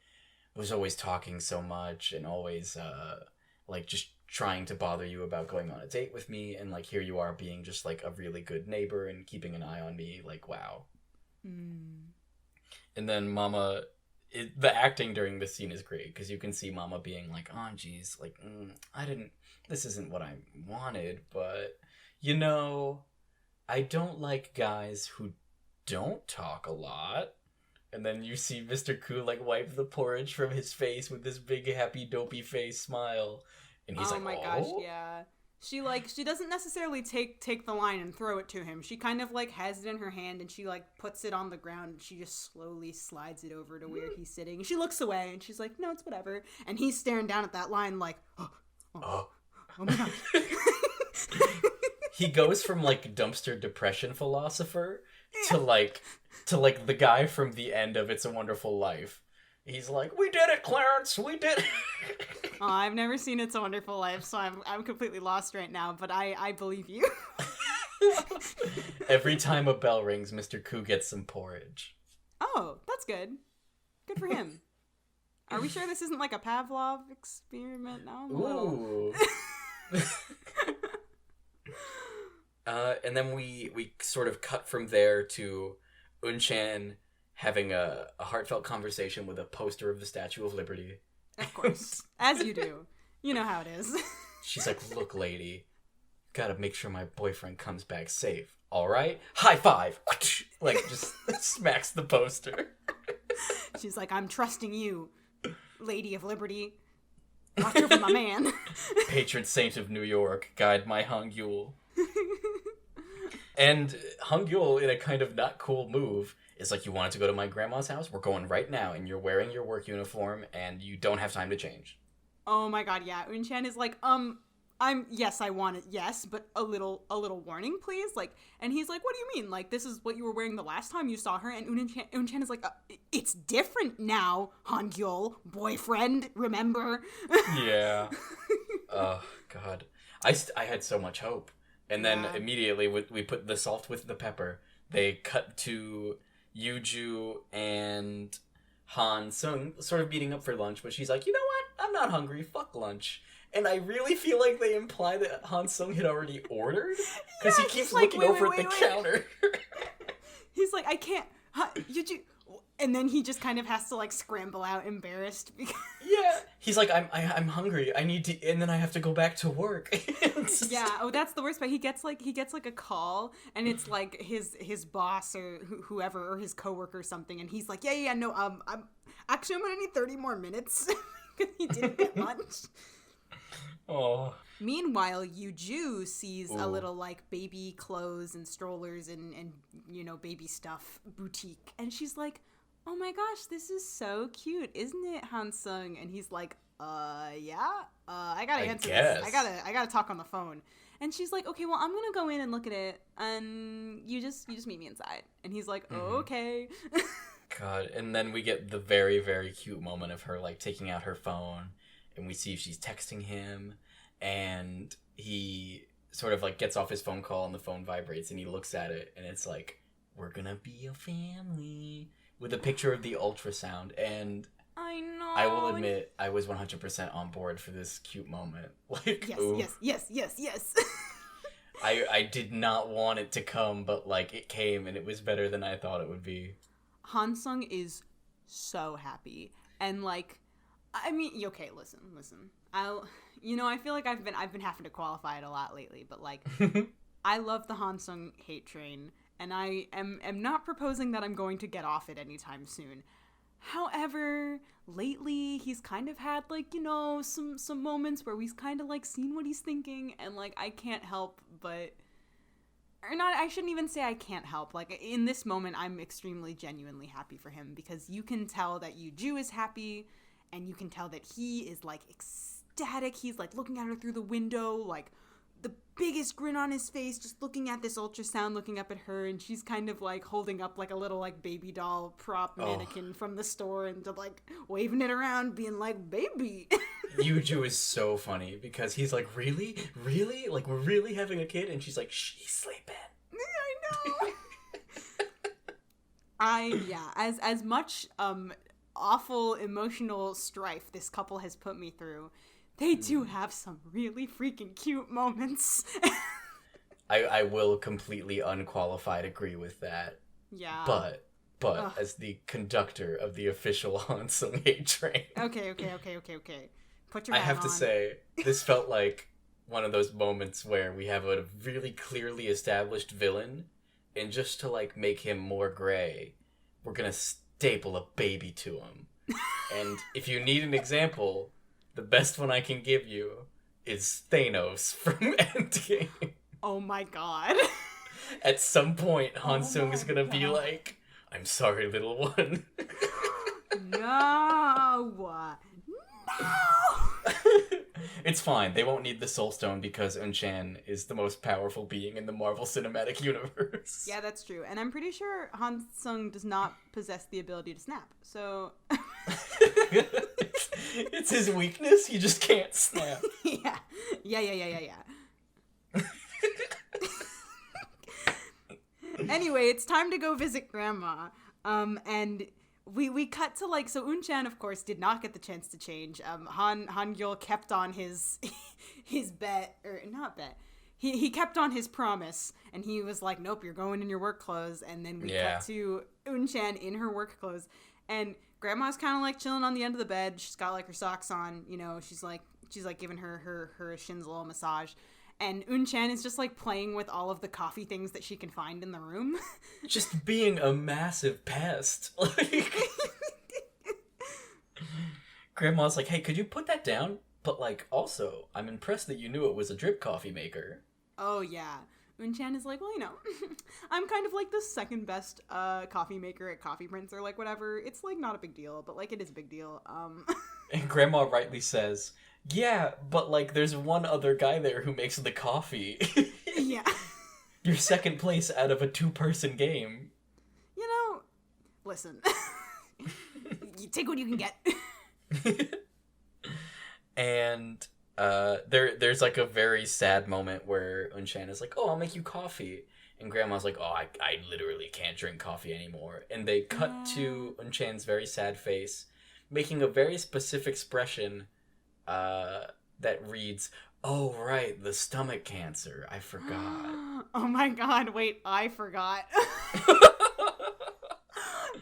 was always talking so much and always like just trying to bother you about going on a date with me, and like here you are being just like a really good neighbor and keeping an eye on me, like wow. And then Mama, the acting during this scene is great because you can see Mama being like, oh geez, like this isn't what I wanted, but you know, I don't like guys who don't talk a lot. And then you see Mr. Koo like wipe the porridge from his face with this big happy dopey face smile. And he's like, oh my gosh, yeah. She doesn't necessarily take the line and throw it to him. She kind of like has it in her hand and she like puts it on the ground and she just slowly slides it over to where he's sitting. She looks away and she's like, no, it's whatever. And he's staring down at that line like, oh my gosh. He goes from like dumpster depression philosopher to like the guy from the end of It's a Wonderful Life. He's like, we did it, Clarence, we did it. Oh, I've never seen It's a Wonderful Life, so I'm completely lost right now, but I believe you. Every time a bell rings, Mr. Koo gets some porridge. Oh, that's good. Good for him. Are we sure this isn't like a Pavlov experiment? No, ooh. And then we sort of cut from there to Eun Chan having a heartfelt conversation with a poster of the Statue of Liberty. Of course. As you do. You know how it is. She's like, look, lady, gotta make sure my boyfriend comes back safe. All right? High five! Like, just smacks the poster. She's like, I'm trusting you, Lady of Liberty. Watch over my man. Patron saint of New York, guide my Han Gyul. And Han Gyul, in a kind of not cool move, is like, you wanted to go to my grandma's house? We're going right now, and you're wearing your work uniform, and you don't have time to change. Oh my god, yeah. Eun Chan is like, yes, I want it, yes, but a little warning, please. Like, and he's like, what do you mean? Like, this is what you were wearing the last time you saw her? And Eun Chan is like, it's different now, Han Gyul, boyfriend, remember? Yeah. Oh, God. I had so much hope. And then immediately we put the salt with the pepper. They cut to Yuju and Han Sung sort of meeting up for lunch, but she's like, you know what? I'm not hungry. Fuck lunch. And I really feel like they imply that Han Sung had already ordered. Because he keeps looking over at the counter. He's like, I can't. Yuju. And then he just kind of has to, like, scramble out embarrassed. Yeah. He's like, I'm hungry. I need to, and then I have to go back to work. Yeah. Oh, that's the worst part. He gets like a call, and it's like his boss or whoever, or his coworker or something, and he's like, yeah, no, I'm gonna need 30 more minutes because he didn't get lunch. Oh. Meanwhile, Yuju sees a little, like, baby clothes and strollers and you know, baby stuff boutique, and she's like, oh my gosh, this is so cute, isn't it, Han Sung? And he's like, yeah, I gotta answer this. I gotta talk on the phone. And she's like, okay, well, I'm gonna go in and look at it, and you just meet me inside. And he's like, okay. God, and then we get the very, very cute moment of her, like, taking out her phone, and we see if she's texting him, and he sort of, like, gets off his phone call, and the phone vibrates, and he looks at it, and it's like, we're gonna be a family, with a picture of the ultrasound, and I know. I will admit, I was 100% on board for this cute moment. Like, yes. I did not want it to come, but, like, it came, and it was better than I thought it would be. Han Sung is so happy, and, like, I mean, okay, listen. I feel like I've been having to qualify it a lot lately, but, like, I love the Han Sung hate train, and I am not proposing that I'm going to get off it anytime soon. However, lately he's kind of had, like, you know, some moments where we've kind of, like, seen what he's thinking, and, like, I can't help but, or not, I shouldn't even say I can't help. Like, in this moment, I'm extremely genuinely happy for him, because you can tell that Yuju is happy, and you can tell that he is, like, ecstatic. He's, like, looking at her through the window, like, the biggest grin on his face, just looking at this ultrasound, looking up at her, and she's kind of, like, holding up, like, a little, like, baby doll prop mannequin from the store, and, like, waving it around, being like, baby. Yuju is so funny, because he's like, really? Really? Like, we're really having a kid? And she's like, shh, he's sleeping. I know. As much, awful emotional strife this couple has put me through, they do have some really freaking cute moments. I will completely unqualified agree with that. Yeah. But as the conductor of the official Han Sung hate train. Okay. Put your hat on. I have to say, this felt like one of those moments where we have a really clearly established villain, and just to, like, make him more gray, we're gonna staple a baby to him. And if you need an example, the best one I can give you is Thanos from Endgame. Oh my god. At some point, Han Sung is gonna be like, I'm sorry, little one. No! It's fine. They won't need the Soul Stone because Eun Chan is the most powerful being in the Marvel Cinematic Universe. Yeah, that's true. And I'm pretty sure Han Sung does not possess the ability to snap. So... It's his weakness. He just can't snap. Yeah. Anyway, it's time to go visit Grandma. And we cut to, like, so Eun Chan, of course, did not get the chance to change. Han Gyul kept on his bet, or not bet. He kept on his promise, and he was like, nope, you're going in your work clothes. And then we cut to Eun Chan in her work clothes, and Grandma's kind of, like, chilling on the end of the bed. She's got, like, her socks on, you know, she's giving her shins a little massage. And Eun Chan is just, like, playing with all of the coffee things that she can find in the room. Just being a massive pest. Like, Grandma's like, hey, could you put that down? But, like, also, I'm impressed that you knew it was a drip coffee maker. Oh, yeah. Eun Chan is like, well, you know, I'm kind of like the second best coffee maker at Coffee Prince or, like, whatever. It's, like, not a big deal, but, like, it is a big deal. And Grandma rightly says, yeah, but, like, there's one other guy there who makes the coffee. Yeah. You're second place out of a 2-person game. You know, listen. You take what you can get. And there's like a very sad moment where Eun Chan is like, oh, I'll make you coffee. And Grandma's like, oh, I literally can't drink coffee anymore. And they cut to Eun Chan's very sad face, making a very specific expression that reads, oh, right, the stomach cancer. I forgot. Oh my god, wait, I forgot.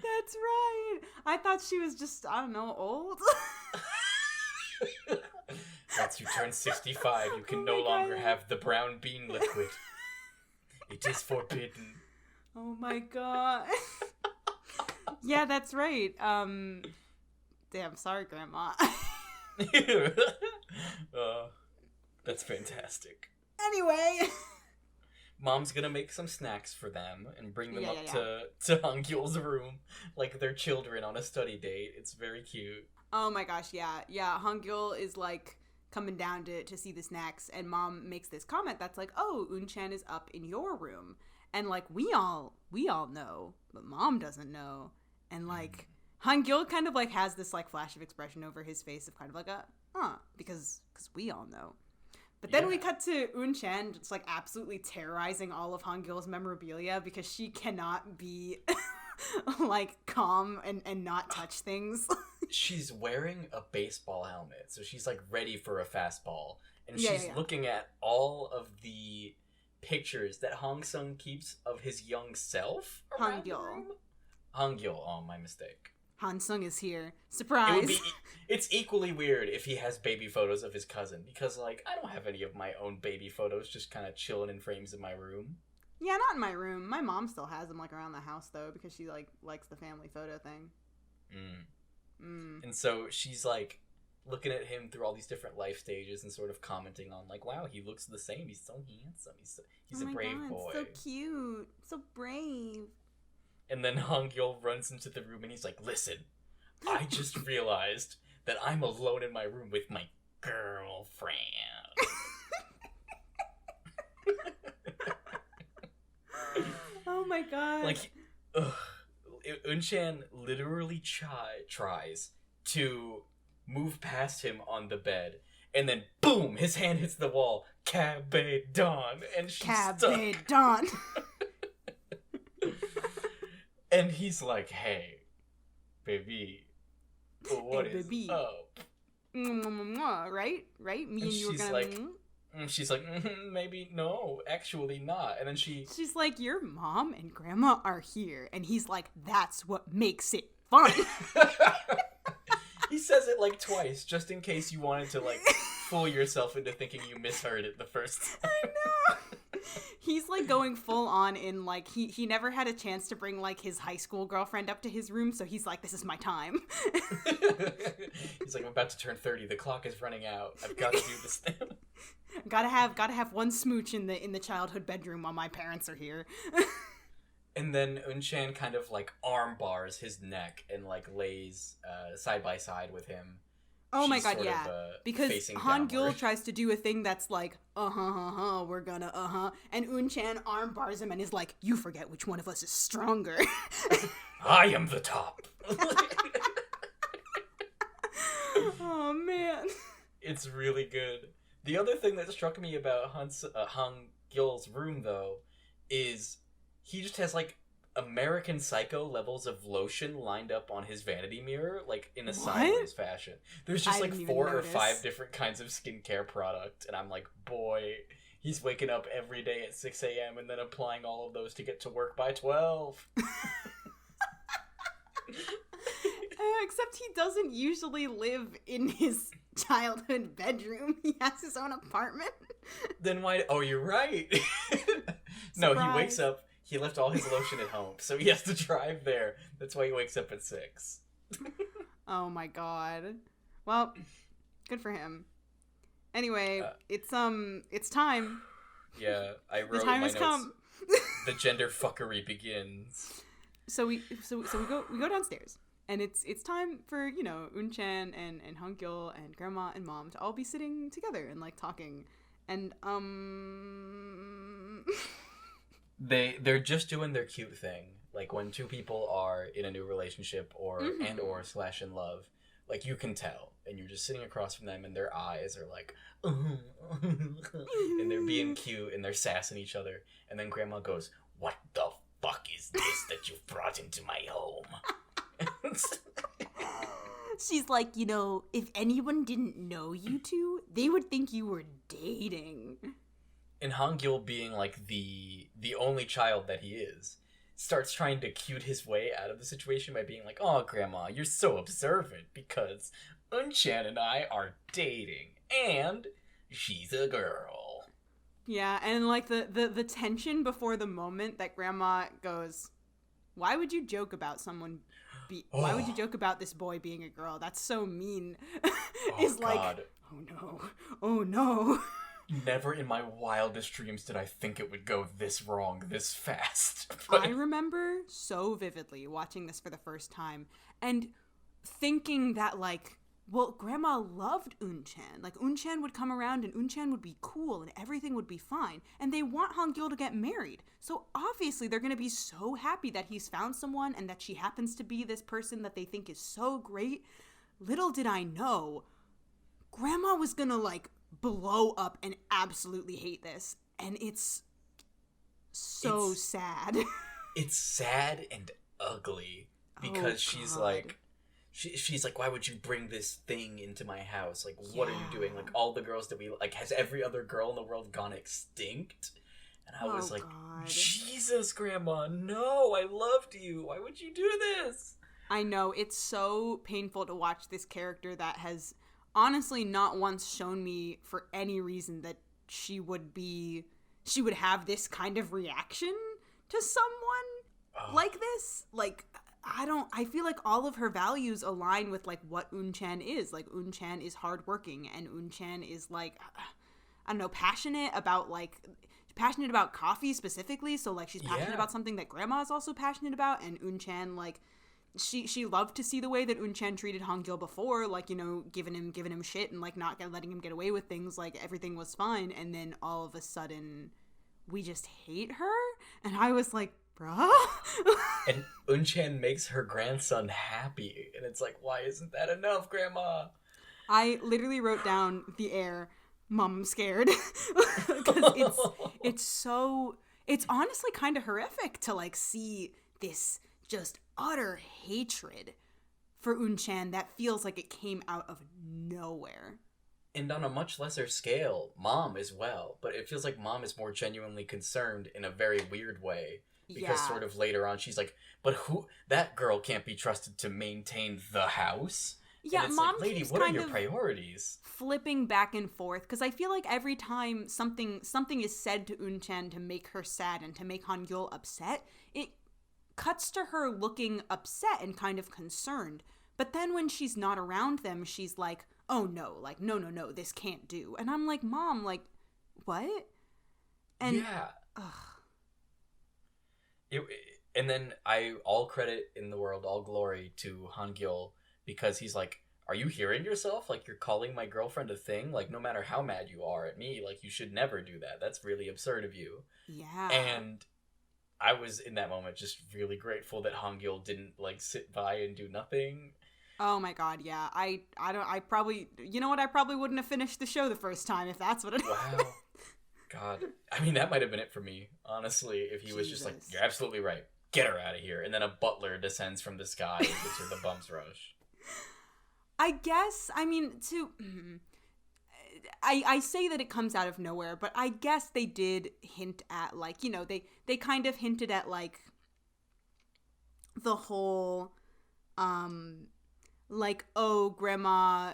That's right. I thought she was just, I don't know, old. Once you turn 65, you can no longer have the brown bean liquid. It is forbidden. Oh my god. Yeah, that's right. Damn, sorry, Grandma. That's fantastic. Anyway. Mom's gonna make some snacks for them and bring them to Han Gyul's room like they're children on a study date. It's very cute. Oh my gosh, yeah. Yeah, Han Gyul is like coming down to see the snacks, and Mom makes this comment that's like, oh, Eun Chan is up in your room. And like we all know, but Mom doesn't know. And like Han Gyul kind of like has this like flash of expression over his face of kind of like a because we all know. But then we cut to Eun Chan just like absolutely terrorizing all of Han Gyul's memorabilia because she cannot be like calm and not touch things. She's wearing a baseball helmet, so she's like ready for a fastball. And she's looking at all of the pictures that Hong Sung keeps of his young self. Han Gyul. Han Gyul, oh, my mistake. Han Sung is here. Surprise. It's equally weird if he has baby photos of his cousin, because, like, I don't have any of my own baby photos just kind of chilling in frames in my room. Yeah, not in my room. My mom still has them, like, around the house, though, because she, like, likes the family photo thing. And so she's, like, looking at him through all these different life stages and sort of commenting on, like, wow, he looks the same. He's so handsome. He's a brave boy. So cute. So brave. And then Han Gyul runs into the room and he's like, listen, I just realized that I'm alone in my room with my girlfriend. Oh my god. Like, Eun Chan literally tries to move past him on the bed, and then boom, his hand hits the wall. Cabedon, and she's Cabedon. And he's like, hey, baby, what is up? Right? Me and you were gonna... Like, she's like, maybe no, actually not. And then she's like, your mom and grandma are here. And he's like, that's what makes it fun. He says it like twice, just in case you wanted to like fool yourself into thinking you misheard it the first time. I know. He's like going full on in like he never had a chance to bring like his high school girlfriend up to his room, so he's like, this is my time. He's like, I'm about to turn 30. The clock is running out. I've got to do this thing. Gotta have one smooch in the childhood bedroom while my parents are here. And then Eun Chan kind of like arm bars his neck and like lays side by side with him. Oh my god, yeah. Because Han Gyul tries to do a thing that's like, we're gonna, and Eun Chan arm bars him and is like, you forget which one of us is stronger. I am the top. Oh man. It's really good. The other thing that struck me about Han Gyul's room, though, is he just has like American Psycho levels of lotion lined up on his vanity mirror, like in a sideways fashion. There's just like 4 or 5 different kinds of skincare product, and I'm like, boy, he's waking up every day at 6 a.m. and then applying all of those to get to work by 12. Except he doesn't usually live in his childhood bedroom. He has his own apartment. Then why? Oh, you're right. No, he wakes up. He left all his lotion at home, so he has to drive there. That's why he wakes up at 6. Oh my god. Well, good for him. Anyway, it's time. Yeah, I wrote The in time my has notes, come. the gender fuckery begins. So we go downstairs, and it's time for Eun Chan and Han Gyul and Grandma and Mom to all be sitting together and like talking, and they're just doing their cute thing, like when two people are in a new relationship or or slash in love, like you can tell, and you're just sitting across from them, and their eyes are like, and they're being cute and they're sassing each other, and then Grandma goes, "What the fuck is this that you've brought into my home?" She's like, if anyone didn't know you two, they would think you were dating. And Han Gyul, being like the only child that he is, starts trying to cute his way out of the situation by being like, "Oh, Grandma, you're so observant because Eun Chan and I are dating, and she's a girl." Yeah, and like the tension before the moment that Grandma goes, "Why would you joke about why would you joke about this boy being a girl? That's so mean." Is like, God. Oh no. Never in my wildest dreams did I think it would go this wrong this fast. But I remember so vividly watching this for the first time and thinking that, like, well, Grandma loved Eun Chan. Like, Eun Chan would come around and Eun Chan would be cool and everything would be fine. And they want Han Gyul to get married. So obviously they're going to be so happy that he's found someone and that she happens to be this person that they think is so great. Little did I know, Grandma was going to, like, blow up and absolutely hate this, and it's sad. It's sad and ugly because she's like, she's like, "Why would you bring this thing into my house? Like, what are you doing? Like, all the girls that we like, has every other girl in the world gone extinct?" And I was like, God. "Jesus, Grandma, no, I loved you. Why would you do this?" I know, it's so painful to watch this character that has honestly not once shown me for any reason that she would have this kind of reaction to someone like this. Like, I feel like all of her values align with like what Eun Chan is. Like, Eun Chan is hardworking, and Eun Chan is like, I don't know, passionate about coffee specifically. So like, she's passionate about something that Grandma is also passionate about, and Eun Chan, like, she loved to see the way that Eun Chan treated Han Gyul before, like, giving him shit and like not letting him get away with things, like everything was fine, and then all of a sudden we just hate her, and I was like, bruh. And Eun Chan makes her grandson happy, and it's like, why isn't that enough, Grandma? I literally wrote down the air, "Mom, I'm scared," because it's honestly kind of horrific to like see this just utter hatred for Eun Chan that feels like it came out of nowhere. And on a much lesser scale, Mom as well, but it feels like Mom is more genuinely concerned in a very weird way. Because sort of later on she's like, "But that girl can't be trusted to maintain the house." Yeah, and it's Mom like, "Lady, what are your priorities?" Flipping back and forth, because I feel like every time something is said to Eun Chan to make her sad and to make Han Gyul upset, it cuts to her looking upset and kind of concerned. But then when she's not around them, she's like, "Oh no, like, no, this can't do." And I'm like, "Mom, like, what?" And yeah. And then all credit in the world, all glory to Han Gyul, because he's like, "Are you hearing yourself? Like, you're calling my girlfriend a thing? Like, no matter how mad you are at me, like, you should never do that. That's really absurd of you." Yeah. And I was in that moment just really grateful that Han Gyul didn't like sit by and do nothing. Oh my God, yeah. I probably, I probably wouldn't have finished the show the first time if that's what it Wow. God. I mean, that might have been it for me, honestly, if he was just like, "You're absolutely right. Get her out of here." And then a butler descends from the sky and gives her the bumps rush. I guess, I mean, I say that it comes out of nowhere, but I guess they did hint at, like, they kind of hinted at, like, the whole, like, oh, grandma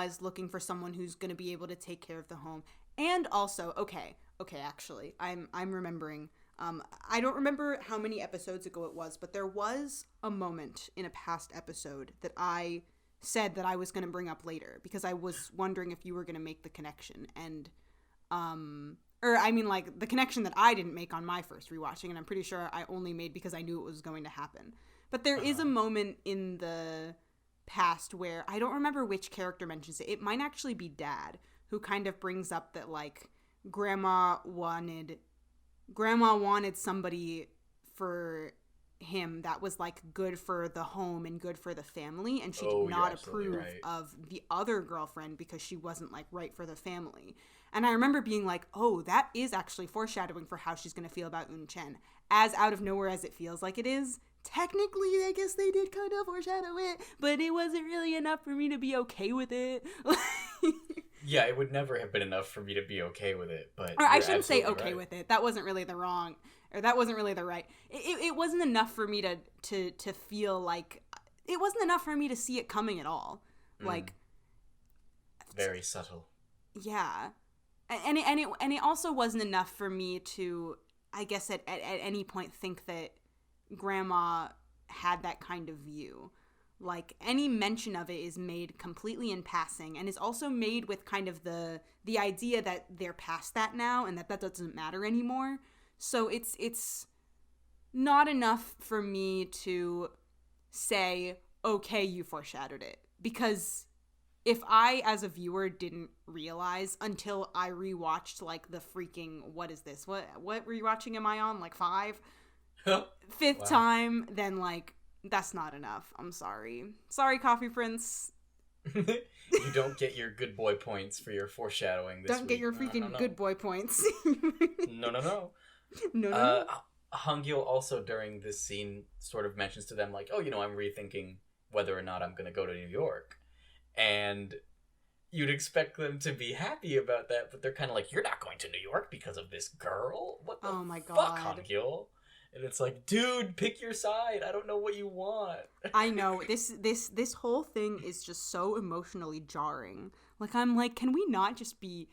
is looking for someone who's going to be able to take care of the home. And also, okay, actually, I'm remembering, I don't remember how many episodes ago it was, but there was a moment in a past episode that I said that I was going to bring up later, because I was wondering if you were going to make the connection. And, or I mean, like, the connection that I didn't make on my first rewatching, and I'm pretty sure I only made because I knew it was going to happen. But there is a moment in the past where I don't remember which character mentions it. It might actually be Dad, who kind of brings up that, like, Grandma wanted somebody for him that was, like, good for the home and good for the family, and she did not approve of the other girlfriend because she wasn't, like, right for the family. And I remember being like, oh, that is actually foreshadowing for how she's going to feel about Eun Chan. As out of nowhere as it feels like it is, technically, I guess they did kind of foreshadow it, but it wasn't really enough for me to be okay with it. Yeah, it would never have been enough for me to be okay with it, but... Or I shouldn't say okay with it. That wasn't really the wrong... Or that wasn't really the right... It wasn't enough for me to feel like... It wasn't enough for me to see it coming at all. Like... Very subtle. Yeah. And it also wasn't enough for me to, I guess, at any point think that Grandma had that kind of view. Like, any mention of it is made completely in passing, and is also made with kind of the idea that they're past that now and that doesn't matter anymore. So it's not enough for me to say, okay, you foreshadowed it. Because if I, as a viewer, didn't realize until I rewatched, like, the freaking, what is this? What rewatching am I on? Like, 5? Fifth time, then, like, that's not enough. I'm sorry. Sorry, Coffee Prince. You don't get your good boy points for your foreshadowing this week. Don't get your freaking good boy points. No. Han Gyul also during this scene sort of mentions to them, like, oh, I'm rethinking whether or not I'm going to go to New York. And you'd expect them to be happy about that, but they're kind of like, you're not going to New York because of this girl? What the fuck, Han Gyul? And it's like, dude, pick your side. I don't know what you want. I know. This whole thing is just so emotionally jarring. Like, I'm like, can we not just be...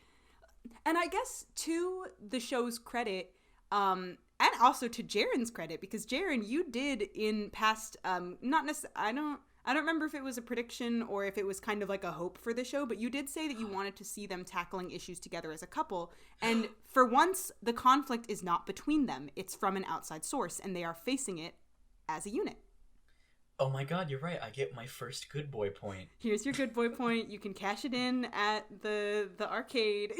And I guess to the show's credit, and also to Jaren's credit, because Jaren, you did in past, not necessarily, I don't remember if it was a prediction or if it was kind of like a hope for the show, but you did say that you wanted to see them tackling issues together as a couple. And for once, the conflict is not between them. It's from an outside source, and they are facing it as a unit. Oh my god, you're right. I get my first good boy point. Here's your good boy point. You can cash it in at the arcade.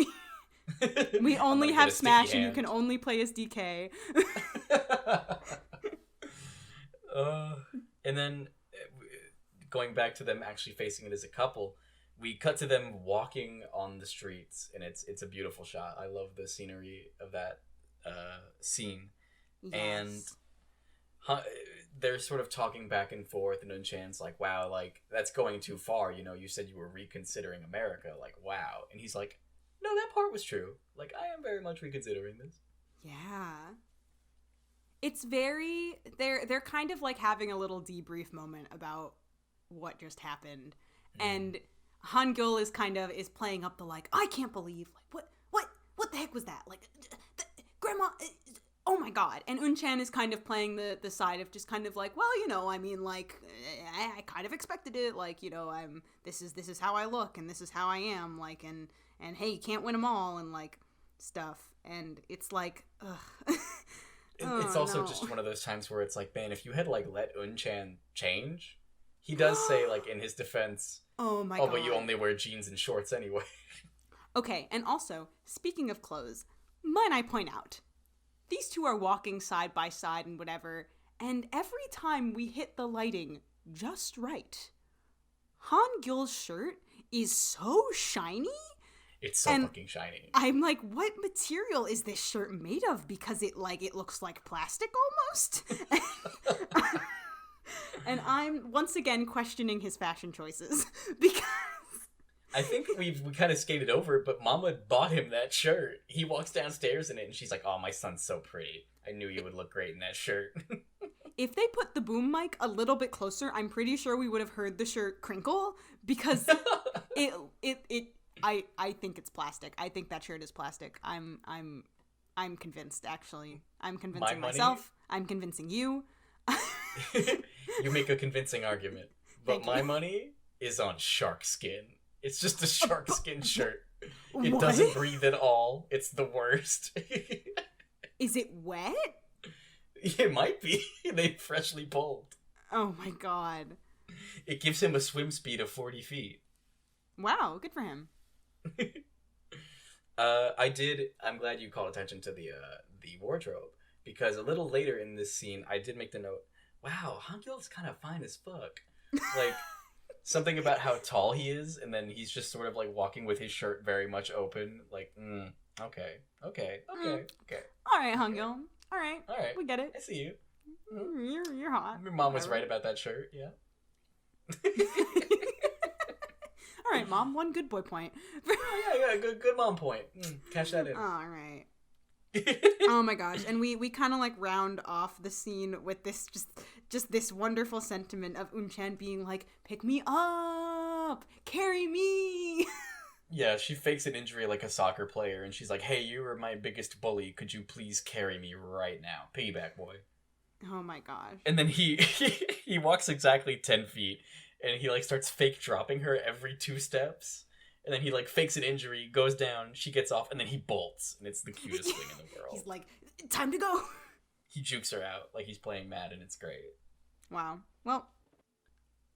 We only have Smash, and you can only play as DK. And then... going back to them actually facing it as a couple, we cut to them walking on the streets, and it's a beautiful shot. I love the scenery of that scene. Yes. And they're sort of talking back and forth, and Eun Chan's like, wow, like, that's going too far, you said you were reconsidering America, like, wow. And he's like, no, that part was true. Like, I am very much reconsidering this. Yeah. It's very... They're kind of like having a little debrief moment about what just happened, and Han Gyul is playing up the, like, I can't believe, like, what the heck was that, like, Grandma, oh my god. And Eun Chan is kind of playing the side of just kind of like, well, I mean, like, I kind of expected it, like, this is how I look, and this is how I am, like, and hey, you can't win them all, and, like, stuff. And it's like, ugh. It's also just one of those times where it's like, man, if you had, like, let Eun Chan change. He does say, like, in his defense, oh my god, but you only wear jeans and shorts anyway. Okay, and also, speaking of clothes, might I point out, these two are walking side by side and whatever, and every time we hit the lighting just right, Han Gyul's shirt is so shiny. It's so fucking shiny. I'm like, what material is this shirt made of? Because it looks like plastic almost. And I'm once again questioning his fashion choices because I think we kind of skated over it, but Mama bought him that shirt. He walks downstairs in it, and she's like, "Oh, my son's so pretty. I knew you would look great in that shirt." If they put the boom mic a little bit closer, I'm pretty sure we would have heard the shirt crinkle because I think it's plastic. I think that shirt is plastic. I'm convinced. Actually, I'm convincing myself. I'm convincing you. You make a convincing argument, but my money, is on shark skin. It's just a shark skin shirt. It What? doesn't breathe at all. It's the worst. Is it wet? It might be. They freshly pulled. Oh my god. It gives him a swim speed of 40 feet. Wow, good for him. I'm glad you called attention to the wardrobe, because a little later in this scene, I did make the note, wow, Han Gyul's kind of fine as fuck. Like, something about how tall he is, and then he's just sort of like walking with his shirt very much open. Like, okay. Alright, Han Gyul. Alright. Alright. We get it. I see you. You're hot. Your mom was right about that shirt, yeah. Alright, Mom. One good boy point. Yeah, good mom point. Catch that in. Alright. Oh my gosh. And we kind of like round off the scene with this just this wonderful sentiment of Eun Chan being like, pick me up, carry me. Yeah, she fakes an injury like a soccer player, and she's like, hey, you were my biggest bully. Could you please carry me right now? Piggyback boy. Oh my gosh. And then he walks exactly 10 feet, and he like starts fake dropping her every 2 steps. And then he like fakes an injury, goes down, she gets off, and then he bolts. And it's the cutest thing in the world. He's like, time to go. He jukes her out like he's playing Madden. It's great. Wow. Well,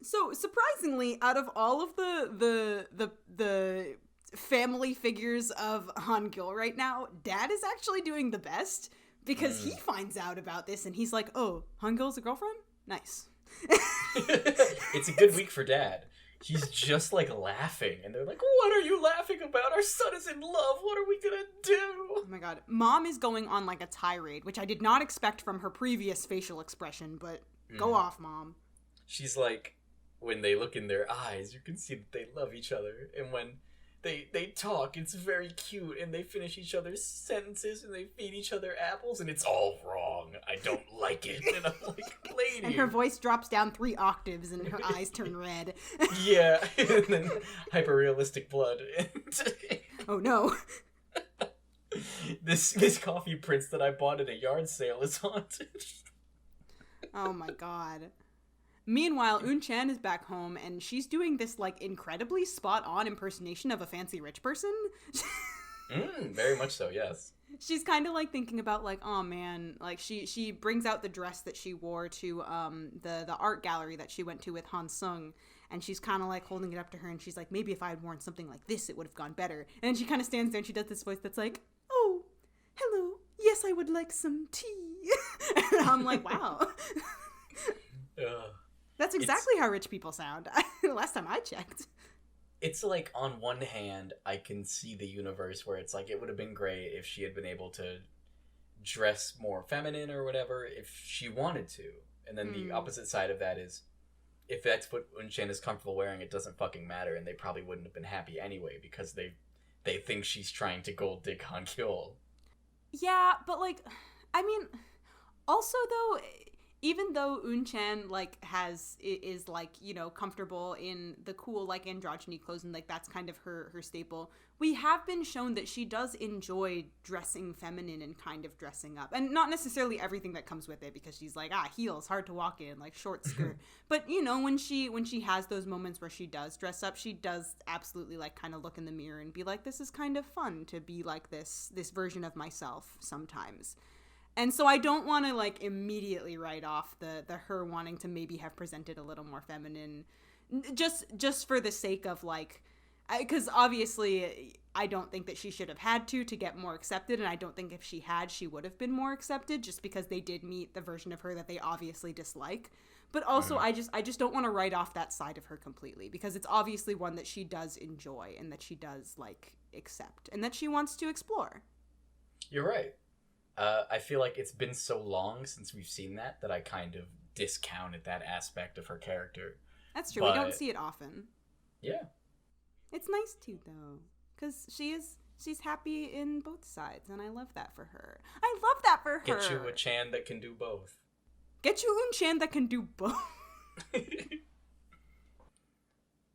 so surprisingly, out of all of the family figures of Han Gyul right now, Dad is actually doing the best, because he finds out about this and he's like, oh, Han Gyul's a girlfriend? Nice. It's a good week for Dad. He's just like laughing, and they're like, what are you laughing about? Our son is in love. What are we gonna do? Oh my god. Mom is going on like a tirade, which I did not expect from her previous facial expression, but go off, Mom. She's like, when they look in their eyes, you can see that they love each other. And when they talk, it's very cute, and they finish each other's sentences, and they feed each other apples, and it's all wrong. I don't like it. And I'm like, lady. And her voice drops down 3 octaves, and her eyes turn red. Yeah, and then hyper-realistic blood. Oh no. This coffee prince that I bought at a yard sale is haunted. Oh my god. Meanwhile, Eun Chan is back home, and she's doing this, like, incredibly spot-on impersonation of a fancy rich person. Very much so, yes. She's kind of, like, thinking about, like, oh, man, like, she brings out the dress that she wore to, the art gallery that she went to with Han Sung, and she's kind of, like, holding it up to her, and she's like, maybe if I had worn something like this, it would have gone better. And then she kind of stands there, and she does this voice that's like, oh, hello, yes, I would like some tea. And I'm like, wow. That's exactly how rich people sound. Last time I checked. It's like, on one hand, I can see the universe where it's like, it would have been great if she had been able to dress more feminine or whatever if she wanted to. And then the opposite side of that is, if that's what Eun Chan is comfortable wearing, it doesn't fucking matter, and they probably wouldn't have been happy anyway, because they think she's trying to gold dig Han Gyul. Yeah, but, like, I mean, also, though, even though Eun Chan, like, is like, you know, comfortable in the cool, like, androgyny clothes, and, like, that's kind of her staple, we have been shown that she does enjoy dressing feminine and kind of dressing up. And not necessarily everything that comes with it, because she's like, heels, hard to walk in, like, short skirt. But, you know, when she has those moments where she does dress up, she does absolutely, like, kind of look in the mirror and be like, this is kind of fun to be like this version of myself sometimes. And so I don't want to, like, immediately write off the her wanting to maybe have presented a little more feminine, just for the sake of, like, because obviously I don't think that she should have had to get more accepted, and I don't think if she had, she would have been more accepted, just because they did meet the version of her that they obviously dislike. But also, I just don't want to write off that side of her completely, because it's obviously one that she does enjoy, and that she does, like, accept, and that she wants to explore. You're right. I feel like it's been so long since we've seen that I kind of discounted that aspect of her character. That's true. We don't see it often. Yeah. It's nice to, though, because she's happy in both sides, and I love that for her. I love that for her. Get you a Chan that can do both. Get you Eun Chan that can do both.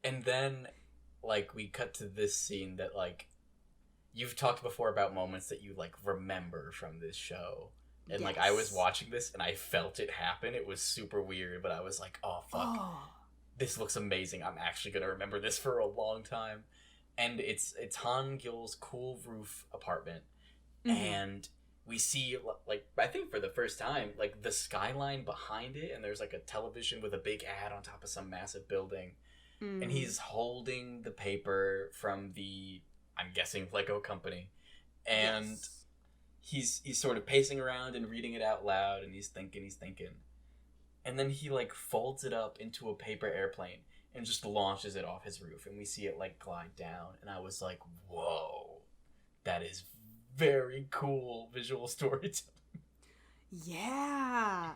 And then, like, we cut to this scene that, like, you've talked before about moments that you, like, remember from this show. And, yes. like, I was watching this and I felt it happen. It was super weird, but I was like, oh, fuck. Oh. this looks amazing. I'm actually gonna remember this for a long time. And it's Han Gyul's cool roof apartment, and we see, like, I think for the first time, like, the skyline behind it, and there's like a television with a big ad on top of some massive building, and he's holding the paper from the, I'm guessing, Lego company, and he's sort of pacing around and reading it out loud, and he's thinking, and then he, like, folds it up into a paper airplane and just launches it off his roof, and we see it, like, glide down, and I was like, whoa, that is very cool visual storytelling. Yeah.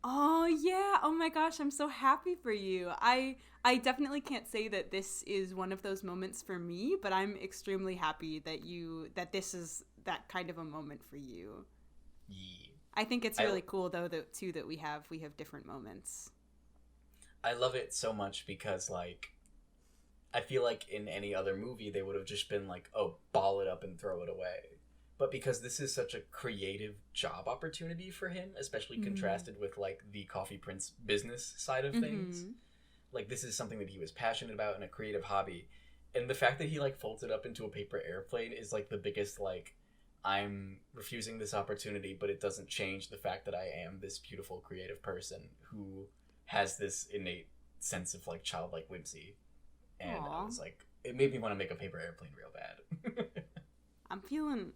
Oh, yeah. Oh my gosh, I'm so happy for you. I definitely can't say that this is one of those moments for me, but I'm extremely happy that this is that kind of a moment for you. Yeah. I think it's really cool though that we have different moments. I love it so much because, like, I feel like in any other movie they would have just been like, oh, ball it up and throw it away. But because this is such a creative job opportunity for him, especially contrasted with, like, the Coffee Prince business side of things, like, this is something that he was passionate about and a creative hobby. And the fact that he, like, folds it up into a paper airplane is, like, the biggest, like, I'm refusing this opportunity, but it doesn't change the fact that I am this beautiful creative person who has this innate sense of, like, childlike whimsy. And I was like, it made me want to make a paper airplane real bad. I'm feeling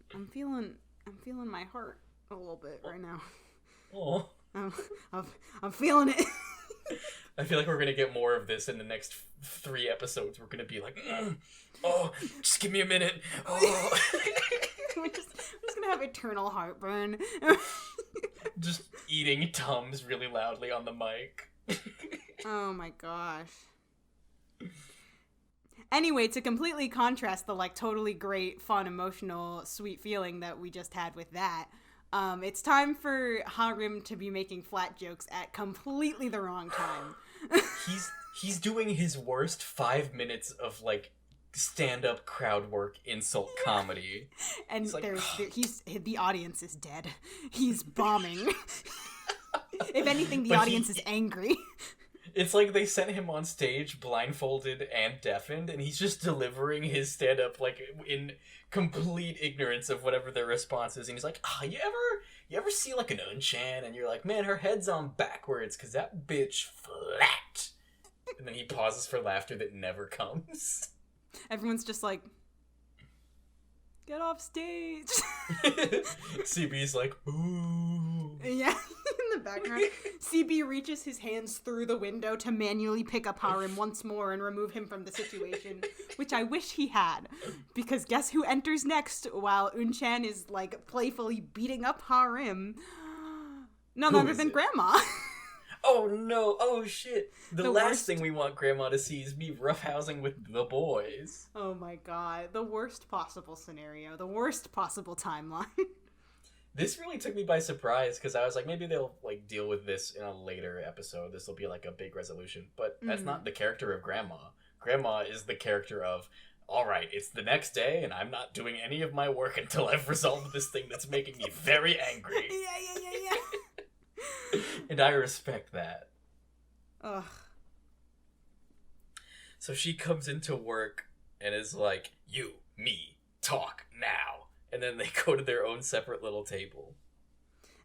my heart a little bit right now. Oh, I'm feeling it. I feel like we're gonna get more of this in the next 3 episodes. We're gonna be like, oh, just give me a minute. Oh. we're just gonna have eternal heartburn. Just eating Tums really loudly on the mic. Oh my gosh. Anyway, to completely contrast the, like, totally great, fun, emotional, sweet feeling that we just had with that, it's time for Harim to be making flat jokes at completely the wrong time. He's doing his worst 5 minutes of, like, stand-up crowd work insult comedy. And the audience is dead. He's bombing. If anything, the audience is angry. It's like they sent him on stage blindfolded and deafened, and he's just delivering his stand-up, like, in complete ignorance of whatever their response is. And he's like, you ever see, like, an Eun Chan, and you're like, man, her head's on backwards, because that bitch flat. And then he pauses for laughter that never comes. Everyone's just like, get off stage. CB's like, ooh. Yeah, in the background. CB reaches his hands through the window to manually pick up Harim once more and remove him from the situation, which I wish he had. Because guess who enters next while Eun Chan is, like, playfully beating up Harim? None other than Grandma. Oh no, oh shit. The last worst thing we want Grandma to see is me roughhousing with the boys. Oh my god, the worst possible scenario, the worst possible timeline. This really took me by surprise, because I was like, maybe they'll, like, deal with this in a later episode. This will be, like, a big resolution. But that's not the character of Grandma. Grandma is the character of, alright, it's the next day, and I'm not doing any of my work until I've resolved this thing that's making me very angry. Yeah. And I respect that. Ugh. So she comes into work and is like, you, me, talk now. And then they go to their own separate little table.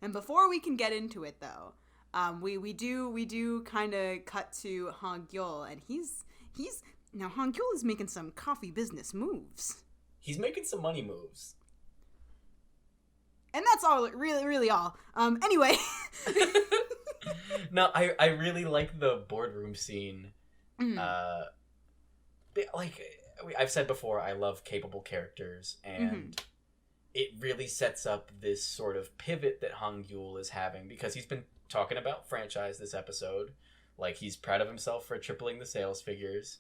And before we can get into it, though, we do kind of cut to Han Gyul, and he's now Han Gyul is making some coffee business moves. He's making some money moves. And that's all, really all. Anyway. No, I really like the boardroom scene. Like, I've said before, I love capable characters, and it really sets up this sort of pivot that Han Gyul is having, because he's been talking about franchise this episode. Like, he's proud of himself for tripling the sales figures.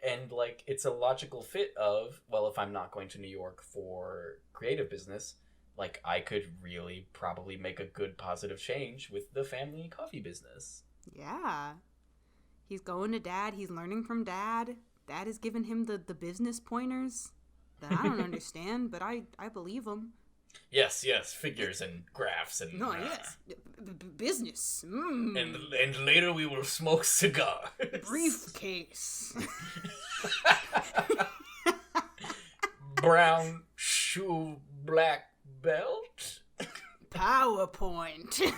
And, like, it's a logical fit of, well, if I'm not going to New York for creative business, like, I could really probably make a good positive change with the family coffee business. Yeah. He's going to Dad. He's learning from Dad. Dad is giving him the business pointers that I don't understand, but I believe him. Yes, figures and graphs and... No, yes. Business. And later we will smoke cigars. Briefcase. Brown shoe, black belt. PowerPoint.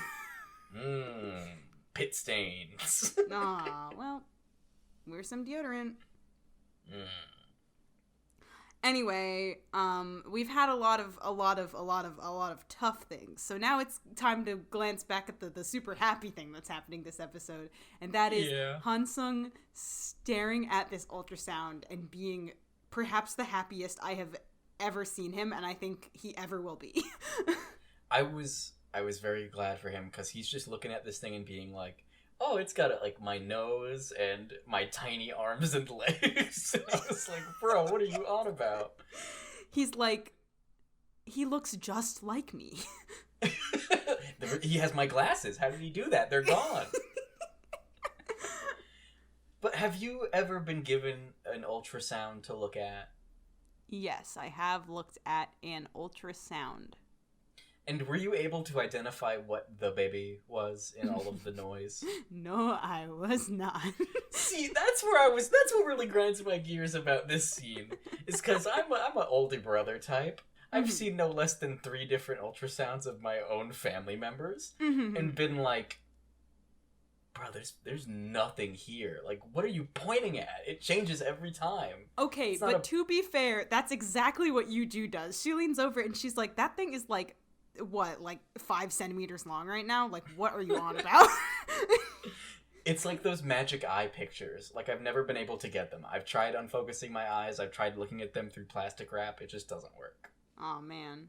Pit stains. Aw, well, wear some deodorant. Anyway, we've had a lot of tough things. So now it's time to glance back at the super happy thing that's happening this episode, and that is Han Sung staring at this ultrasound and being perhaps the happiest I have ever seen him, and I think he ever will be. I was very glad for him because he's just looking at this thing and being like, oh, it's got like my nose and my tiny arms and legs. And I was like, bro, what are you on about? He's like, he looks just like me. He has my glasses. How did he do that? They're gone. But have you ever been given an ultrasound to look at? Yes, I have looked at an ultrasound. And were you able to identify what the baby was in all of the noise? No, I was not. See, that's what really grinds my gears about this scene. Is because I'm an older brother type. I've seen no less than 3 different ultrasounds of my own family members, and been like, bro, there's nothing here. Like, what are you pointing at? It changes every time. Okay, but to be fair, that's exactly what Yuju does. She leans over and she's like, that thing is like, what, like 5 centimeters long right now? Like, what are you on about? It's like those magic eye pictures. Like, I've never been able to get them. I've tried unfocusing my eyes. I've tried looking at them through plastic wrap. It just doesn't work. Oh, man.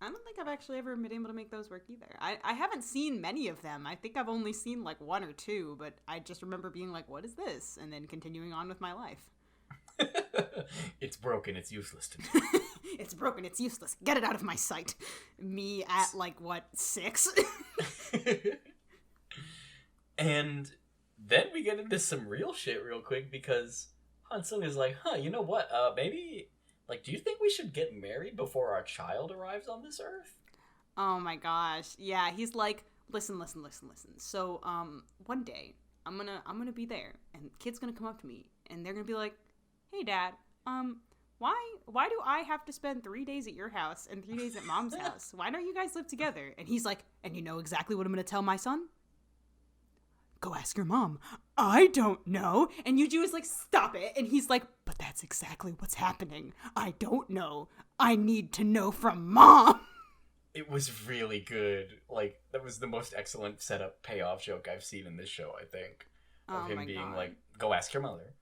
I don't think I've actually ever been able to make those work either. I haven't seen many of them. I think I've only seen like 1 or 2, but I just remember being like, what is this? And then continuing on with my life. It's broken. It's useless to me. It's broken. It's useless. Get it out of my sight. Me at like, what, 6? And then we get into some real shit real quick because Han Sung is like, you know what? Maybe, like, do you think we should get married before our child arrives on this earth? Oh my gosh. Yeah, he's like, listen. So, one day, I'm gonna be there, and kid's gonna come up to me, and they're gonna be like, hey, Dad, why do I have to spend 3 days at your house and 3 days at Mom's house? Why don't you guys live together? And he's like, and you know exactly what I'm gonna tell my son? Go ask your mom. I don't know. And Yuju is like, stop it. And he's like, but that's exactly what's happening. I don't know. I need to know from Mom. It was really good. Like, that was the most excellent setup payoff joke I've seen in this show, I think. Of him being God. Like, go ask your mother.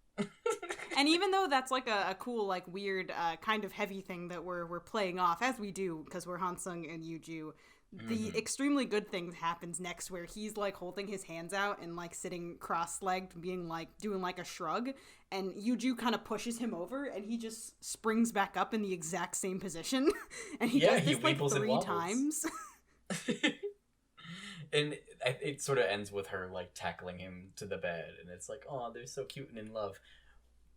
And even though that's like a cool, like weird, kind of heavy thing that we're playing off, as we do, because we're Han Sung and Yuju, the extremely good thing happens next where he's like holding his hands out and like sitting cross-legged, being like doing like a shrug, and Yuju kind of pushes him over and he just springs back up in the exact same position. And he does this like 3 times. And it sort of ends with her like tackling him to the bed, and it's like, oh, they're so cute and in love.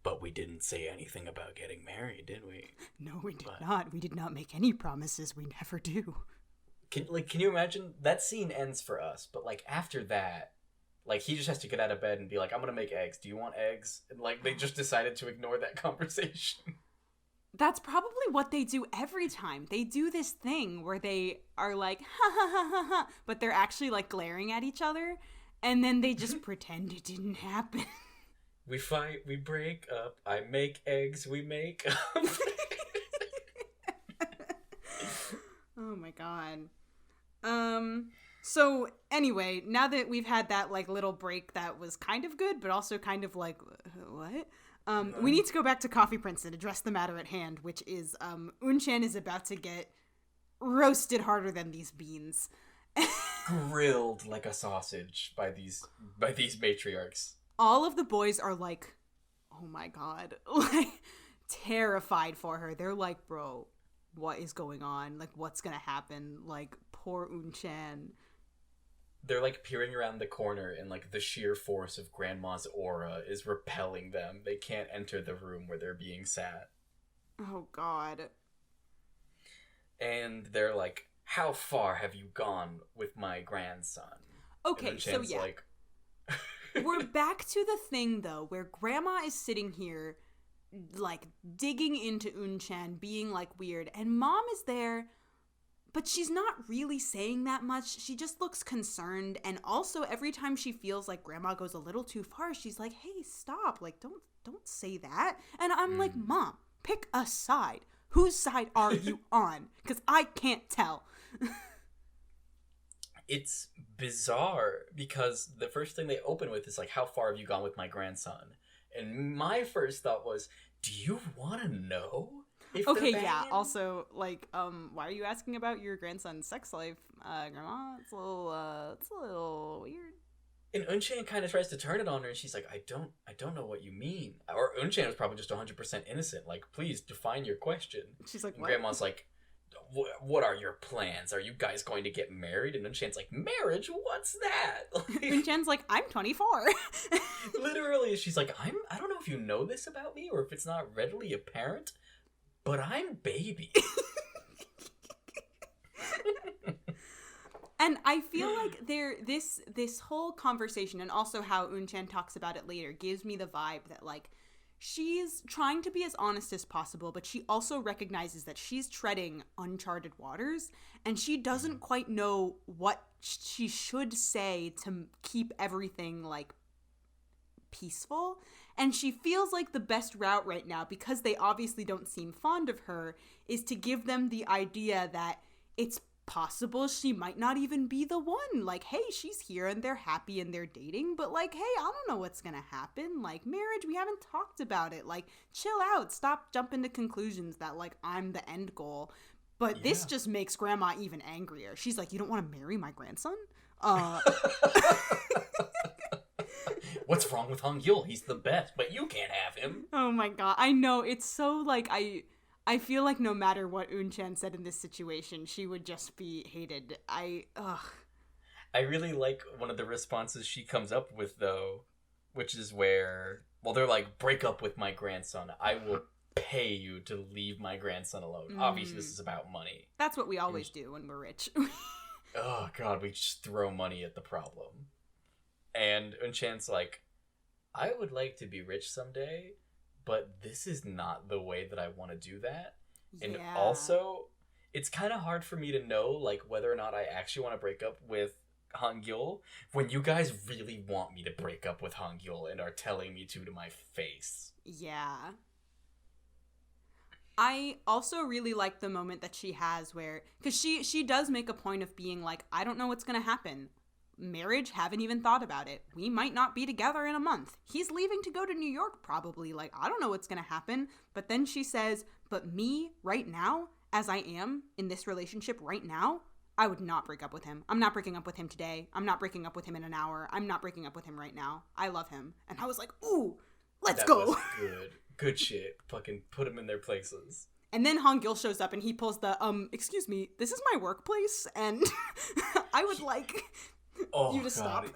But we didn't say anything about getting married, did we? No, we did not. We did not make any promises. We never do. Can you imagine? That scene ends for us, but like after that, like he just has to get out of bed and be like, I'm gonna make eggs. Do you want eggs? And like they just decided to ignore that conversation. That's probably what they do every time. They do this thing where they are like, ha ha ha ha ha, but they're actually like glaring at each other, and then they just pretend it didn't happen. We fight, we break up, I make eggs, we make up. Oh my god. So anyway, now that we've had that like little break that was kind of good, but also kind of like, what? We need to go back to Coffee Prince and address the matter at hand, which is Eun Chan is about to get roasted harder than these beans. Grilled like a sausage by these matriarchs. All of the boys are like, oh my god, like terrified for her. They're like, bro, what is going on? Like, what's gonna happen? Like, poor Eun Chan. They're like peering around the corner, and like the sheer force of Grandma's aura is repelling them. They can't enter the room where they're being sat. Oh god. and they're like, how far have you gone with my grandson? Okay, so yeah. Like... We're back to the thing, though, where Grandma is sitting here, like, digging into Eun Chan, being, like, weird, and Mom is there, but she's not really saying that much. She just looks concerned, and also every time she feels like Grandma goes a little too far, she's like, hey, stop, like, don't say that. And I'm like, Mom, pick a side. Whose side are you on? Because I can't tell. It's bizarre because the first thing they open with is like, how far have you gone with my grandson? And my first thought was, do you want to know? Okay, yeah. Also, like, why are you asking about your grandson's sex life, Grandma? It's a little weird. And Eun Chan kind of tries to turn it on her, and she's like, I don't know what you mean. Or Eun Chan was probably just 100% innocent. Like, please define your question. She's like, and what? Grandma's like, what are your plans? Are you guys going to get married? And Eun Chan's like, marriage? What's that? Eun Chan's like, I'm 24. Literally, she's like, I don't know if you know this about me or if it's not readily apparent, but I'm baby. And I feel like this whole conversation, and also how Eun Chan talks about it later, gives me the vibe that, like, she's trying to be as honest as possible, but she also recognizes that she's treading uncharted waters, and she doesn't quite know what she should say to keep everything, like, peaceful. And she feels like the best route right now, because they obviously don't seem fond of her, is to give them the idea that it's possible she might not even be the one. Like, hey, she's here and they're happy and they're dating, but like, hey, I don't know what's gonna happen. Like, marriage, we haven't talked about it. Like, chill out. Stop jumping to conclusions that, like, I'm the end goal. But this just makes Grandma even angrier. She's like, you don't want to marry my grandson? What's wrong with Han Gyul? He's the best, but you can't have him. Oh my god. I know. It's so, like, I feel like no matter what Eun Chan said in this situation, she would just be hated. I really like one of the responses she comes up with, though, which is where, well, they're like, break up with my grandson. I will pay you to leave my grandson alone. Obviously, this is about money. That's what we always do when we're rich. Oh, God, we just throw money at the problem. And Eun Chan's like, I would like to be rich someday, but this is not the way that I want to do that. Yeah. And also, it's kind of hard for me to know, like, whether or not I actually want to break up with Han Gyul when you guys really want me to break up with Han Gyul and are telling me to my face. Yeah. I also really like the moment that she has where, because she does make a point of being like, I don't know what's going to happen. Marriage, haven't even thought about it. We might not be together in a month. He's leaving to go to New York probably. Like, I don't know what's gonna happen. But then she says, but me, right now, as I am in this relationship right now, I would not break up with him. I'm not breaking up with him today. I'm not breaking up with him in an hour. I'm not breaking up with him right now. I love him. And I was like, ooh, let's go. Was good shit. Fucking put him in their places. And then Han Gyul shows up and he pulls the, excuse me, this is my workplace, and I would like... you to stop.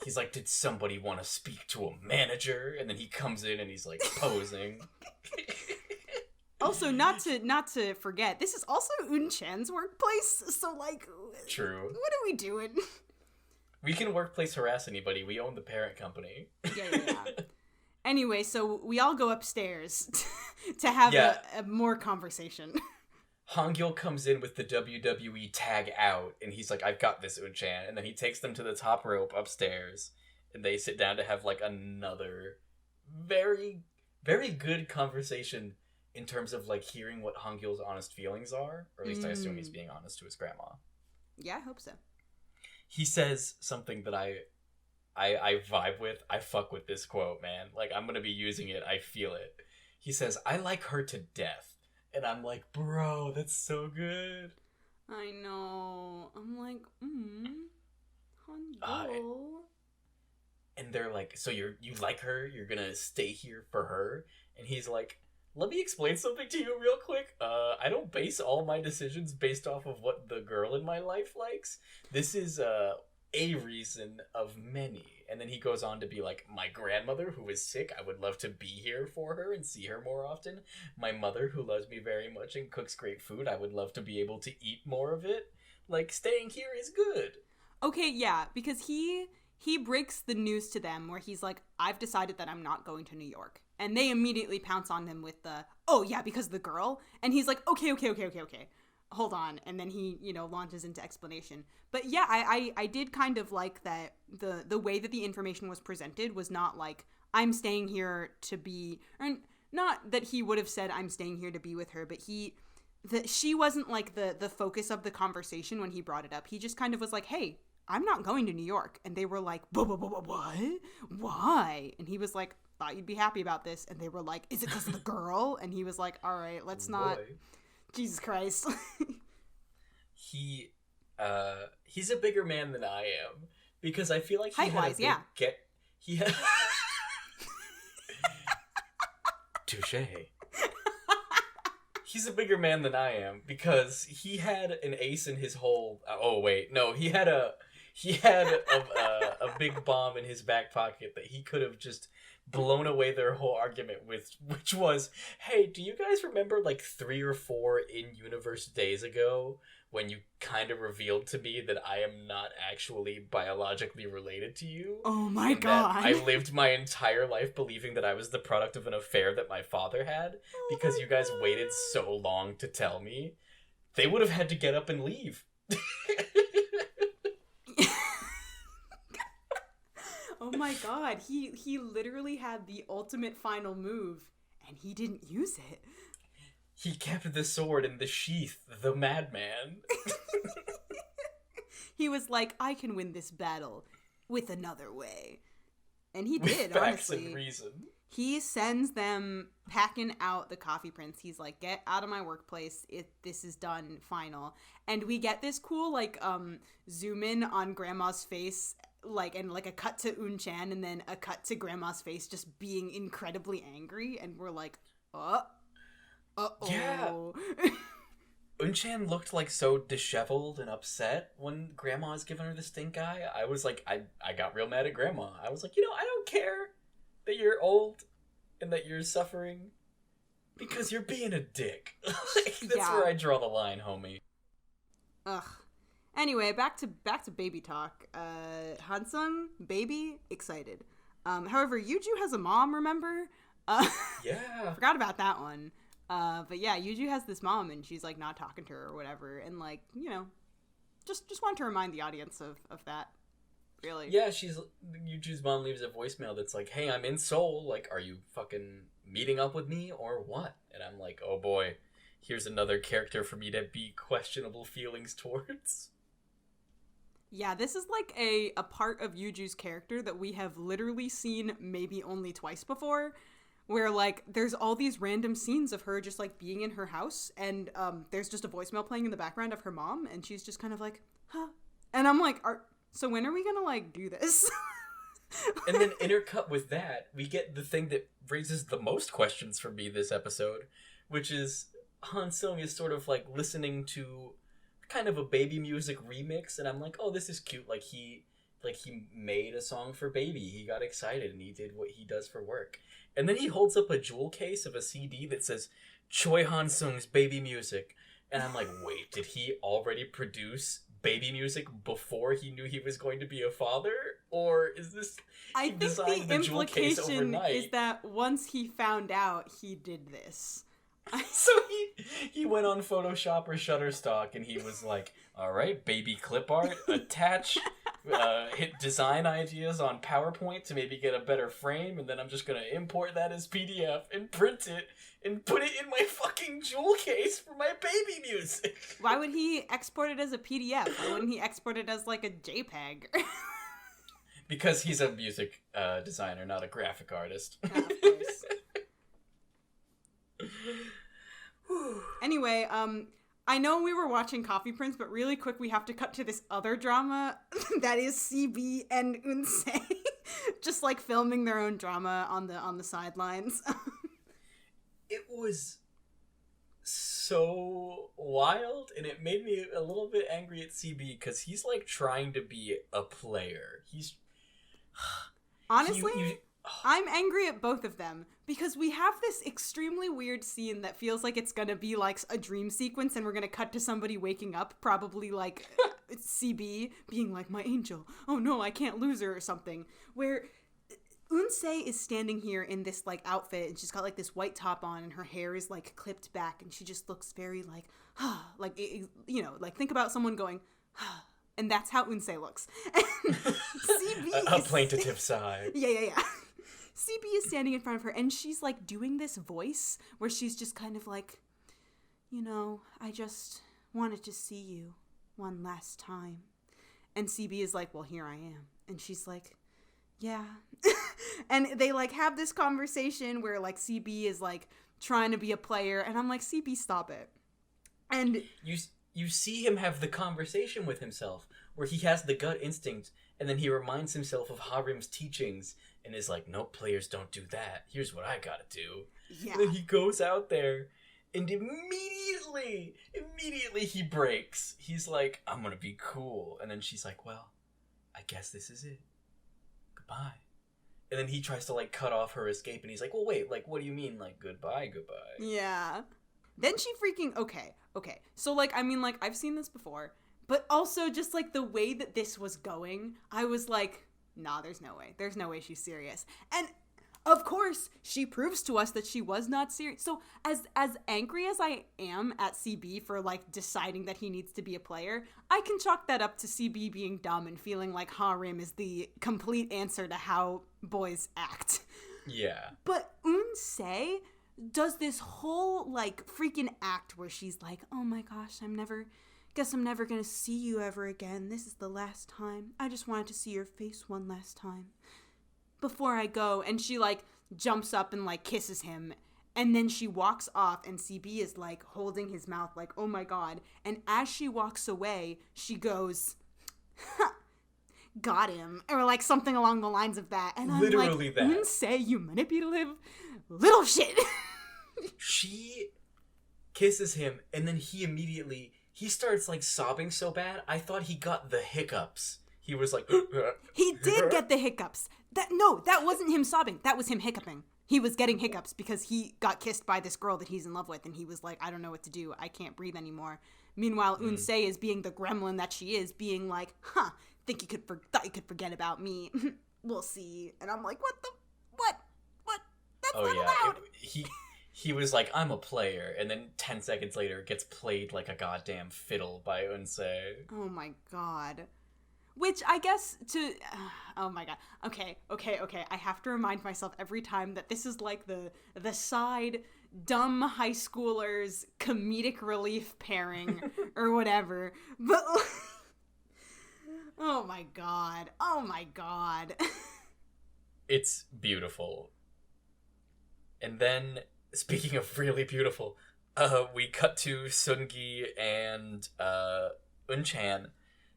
He's like, did somebody want to speak to a manager? And then he comes in and he's like posing. Also, not to forget, this is also Eun Chan's workplace. So, like, true. What are we doing? We can workplace harass anybody. We own the parent company. Yeah. Anyway, so we all go upstairs to have a more conversation. Han Gyul comes in with the WWE tag out, and he's like, I've got this, Eun Chan. And then he takes them to the top rope upstairs, and they sit down to have, like, another very, very good conversation in terms of, like, hearing what Han Gyul's honest feelings are. Or at least I assume he's being honest to his grandma. Yeah, I hope so. He says something that I vibe with. I fuck with this quote, man. Like, I'm gonna be using it. I feel it. He says, I like her to death. And I'm like, bro, that's so good. I know. I'm like, Han Gyul. And they're like, so you like her? You're gonna stay here for her? And he's like, let me explain something to you real quick. I don't base all my decisions based off of what the girl in my life likes. This is a reason of many. And then he goes on to be like, my grandmother who is sick, I would love to be here for her and see her more often. My mother who loves me very much and cooks great food, I would love to be able to eat more of it. Like, staying here is good. Okay, yeah, because he breaks the news to them where he's like, I've decided that I'm not going to New York. And they immediately pounce on him with the, oh yeah, because the girl. And he's like, okay. Hold on. And then he, launches into explanation. But yeah, I did kind of like that the way that the information was presented was not like, I'm staying here to be, or not that he would have said I'm staying here to be with her, but she wasn't like the focus of the conversation when he brought it up. He just kind of was like, hey, I'm not going to New York. And they were like, what? Why? And he was like, thought you'd be happy about this. And they were like, is it because of the girl? And he was like, all right, let's not. Jesus Christ. He's a bigger man than I am, because I feel like he had touche. He's a bigger man than I am because he had an ace in his hole. Oh wait, no, he had a big bomb in his back pocket that he could have just blown away their whole argument with, which was, hey, do you guys remember like 3 or 4 in-universe days ago when you kind of revealed to me that I am not actually biologically related to you? Oh my god. I lived my entire life believing that I was the product of an affair that my father had because you guys waited so long to tell me. They would have had to get up and leave. Oh my god, he literally had the ultimate final move, and he didn't use it. He kept the sword in the sheath, the madman. He was like, I can win this battle with another way. And he with did, facts honestly. And reason. He sends them packing out the Coffee Prince. He's like, get out of my workplace. This is done, final. And we get this cool, like, zoom in on Grandma's face, like, and like a cut to Eun Chan and then a cut to Grandma's face just being incredibly angry. And we're like, uh-oh. Yeah. Eun Chan looked like so disheveled and upset when Grandma's giving her the stink eye. I was like, I got real mad at Grandma. I was like, I don't care that you're old and that you're suffering because you're being a dick. That's where I draw the line, homie. Ugh. Anyway, back to baby talk. Hansung, baby, excited. However, Yuju has a mom, remember? Yeah. Forgot about that one. But yeah, Yuju has this mom and she's like not talking to her or whatever. And like, just want to remind the audience of that. Really. Yeah, Yuju's mom leaves a voicemail that's like, hey, I'm in Seoul. Like, are you fucking meeting up with me or what? And I'm like, oh boy, here's another character for me to be questionable feelings towards. Yeah, this is like a part of Yuju's character that we have literally seen maybe only twice before, where like there's all these random scenes of her just like being in her house and there's just a voicemail playing in the background of her mom and she's just kind of like, huh? And I'm like, so when are we gonna like do this? And then intercut with that, we get the thing that raises the most questions for me this episode, which is Han Sung is sort of like listening to kind of a baby music remix, and I'm like, oh, this is cute. Like he made a song for baby. He got excited and he did what he does for work. And then he holds up a jewel case of a CD that says Choi Han Sung's baby music. And I'm like, wait, did he already produce baby music before he knew he was going to be a father? Or is this I think the implication is that once he found out, he did this. So he went on Photoshop or Shutterstock and he was like, all right, baby clip art, attach hit design ideas on PowerPoint to maybe get a better frame, and then I'm just gonna import that as PDF and print it and put it in my fucking jewel case for my baby music. Why would he export it as a PDF? Why wouldn't he export it as like a JPEG? Because he's a music designer, not a graphic artist. Of course. Anyway, I know we were watching Coffee Prince, but really quick we have to cut to this other drama that is CB and Eun Chan just like filming their own drama on the sidelines. It was so wild, and it made me a little bit angry at CB because he's like trying to be a player. He's honestly, I'm angry at both of them because we have this extremely weird scene that feels like it's gonna be like a dream sequence, and we're gonna cut to somebody waking up, probably like CB being like, my angel, oh no, I can't lose her or something, where Eun-se is standing here in this like outfit, and she's got like this white top on, and her hair is like clipped back, and she just looks very like like, you know, like think about someone going and that's how Eun-se looks. And CB a plaintive sigh. Yeah. CB is standing in front of her, and she's like doing this voice where she's just kind of like, you know, I just wanted to see you one last time. And CB is like, well, here I am. And she's like, yeah. And they like have this conversation where like CB is like trying to be a player, and I'm like, CB, stop it. And you see him have the conversation with himself where he has the gut instinct, and then he reminds himself of Harim's teachings and is like, no, players don't do that. Here's what I gotta do. Yeah. And then he goes out there and immediately he breaks. He's like, I'm gonna be cool. And then she's like, well, I guess this is it. Goodbye. And then he tries to like cut off her escape, and he's like, well, wait, like, what do you mean, like, goodbye? Yeah. Then she freaking, okay. So like, I mean, like, I've seen this before, but also just like the way that this was going, I was like, nah, there's no way she's serious. And of course she proves to us that she was not serious. So as angry as I am at CB for like deciding that he needs to be a player, I can chalk that up to CB being dumb and feeling like Harim is the complete answer to how boys act. Yeah. But Eun-se does this whole like freaking act where she's like, oh my gosh, guess I'm never gonna see you ever again. This is the last time. I just wanted to see your face one last time before I go. And she like jumps up and like kisses him, and then she walks off, and CB is like holding his mouth like, oh my god. And as she walks away, she goes, got him, or like something along the lines of that. And I'm literally like, that. Eun-se, you manipulative little shit. She kisses him, and then he starts like sobbing so bad, I thought he got the hiccups. He was like, he did get the hiccups. That wasn't him sobbing. That was him hiccuping. He was getting hiccups because he got kissed by this girl that he's in love with, and he was like, I don't know what to do. I can't breathe anymore. Meanwhile, Eun-se is being the gremlin that she is, being like, thought you could forget about me. We'll see. And I'm like, what? That's not allowed. He was like, I'm a player, and then 10 seconds later it gets played like a goddamn fiddle by Eun-se. Oh my god. Which I guess oh my god. Okay. I have to remind myself every time that this is like the side dumb high schoolers comedic relief pairing or whatever. But oh my god. It's beautiful. And then, speaking of really beautiful, we cut to Seung-gi and Eun Chan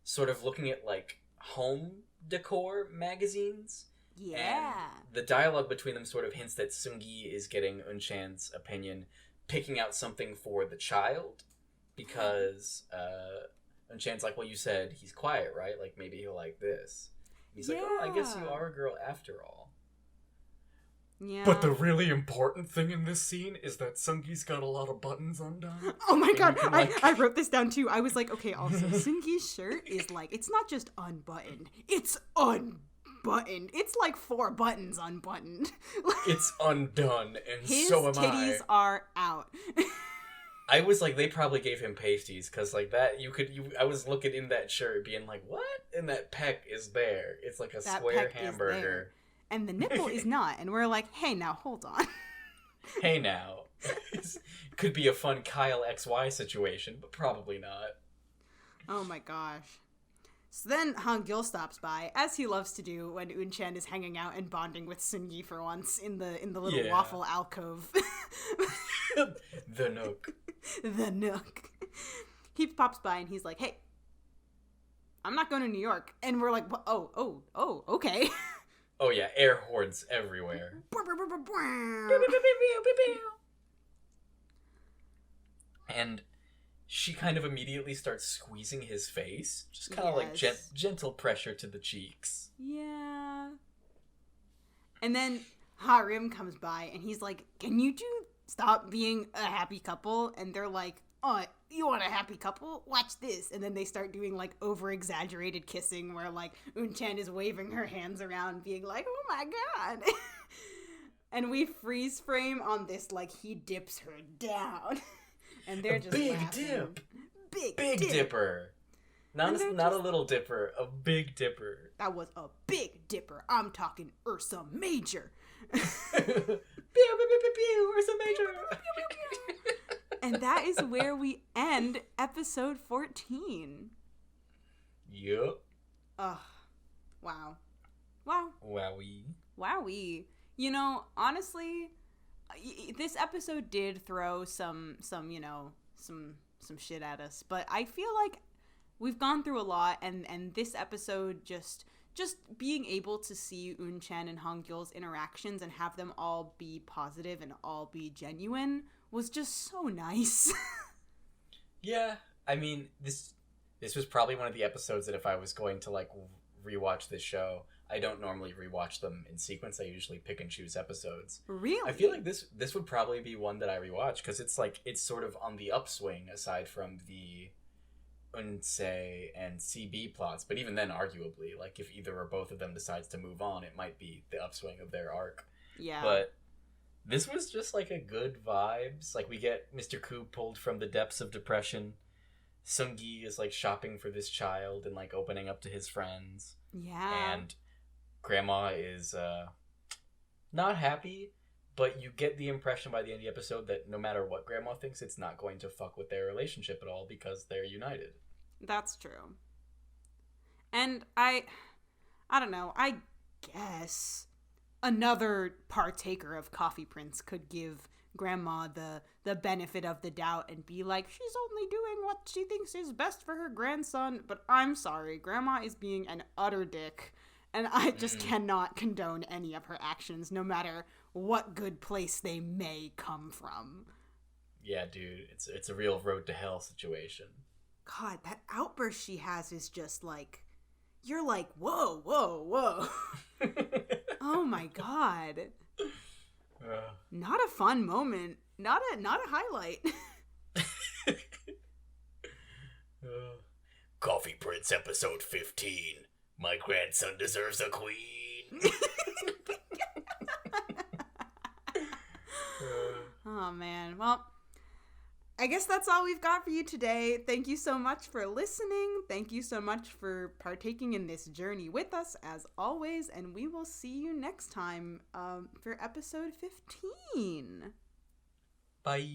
sort of looking at like home decor magazines. Yeah. And the dialogue between them sort of hints that Seung-gi is getting Eun Chan's opinion, picking out something for the child, because Eun Chan's like, well, you said he's quiet, right? Like, maybe he'll like this. And he's like, oh, I guess you are a girl after all. Yeah. But the really important thing in this scene is that Seung-gi's got a lot of buttons undone. Oh my god, I wrote this down too. I was like, okay, also, Seung-gi's shirt is like, it's not just unbuttoned, it's unbuttoned. It's like 4 buttons unbuttoned. It's undone, and his so am I. His titties are out. I was like, they probably gave him pasties, because like that, I was looking in that shirt being like, what? And that peck is there. It's like a that square peck hamburger. And the nipple is not, and we're like, hey, now, hold on. Hey, now. Could be a fun Kyle XY situation, but probably not. Oh my gosh. So then Han Gyul stops by, as he loves to do when Eun Chan is hanging out and bonding with Seung-gi for once in the little waffle alcove. The nook. The nook. He pops by and he's like, hey, I'm not going to New York. And we're like, oh, okay. Oh yeah, air horns everywhere. And she kind of immediately starts squeezing his face. Just kind of like gentle pressure to the cheeks. Yeah. And then Harim comes by and he's like, can you two stop being a happy couple? And they're like, oh, you want a happy couple? Watch this. And then they start doing like over-exaggerated kissing where like Eun Chan is waving her hands around being like, oh my god. And we freeze frame on this like he dips her down. And they're just big laughing. dip. Big dip. Dipper. Not a little dipper, a big dipper. That was a big dipper. I'm talking Ursa Major. Pew, pew, pew, pew, Ursa Major. And that is where we end episode 14. Yup. Ugh. Wow. Wowee. You know, honestly, this episode did throw some shit at us, but I feel like we've gone through a lot, and this episode just being able to see Eun Chan and Han Gyul's interactions and have them all be positive and all be genuine was just so nice. Yeah, I mean, this was probably one of the episodes that if I was going to like rewatch this show, I don't normally rewatch them in sequence. I usually pick and choose episodes. Really? I feel like this would probably be one that I rewatch because it's sort of on the upswing aside from the Unse and CB plots. But even then, arguably, like if either or both of them decides to move on, it might be the upswing of their arc. Yeah. But this was just like a good vibes. Like we get Mr. Koo pulled from the depths of depression. Seung-gi is like shopping for this child and like opening up to his friends. Yeah. And Grandma is not happy, but you get the impression by the end of the episode that no matter what Grandma thinks, it's not going to fuck with their relationship at all because they're united. That's true. And I don't know, I guess another partaker of Coffee Prince could give Grandma the benefit of the doubt and be like, she's only doing what she thinks is best for her grandson, but I'm sorry, Grandma is being an utter dick, and I just cannot condone any of her actions, no matter what good place they may come from. Yeah, dude, it's a real road to hell situation. God, that outburst she has is just like, you're like, whoa, whoa, whoa. Oh my god. Not a fun moment. Not a highlight. Coffee Prince episode 15. My grandson deserves a queen. Oh man. Well, I guess that's all we've got for you today. Thank you so much for listening. Thank you so much for partaking in this journey with us, as always. And we will see you next time for episode 15. Bye.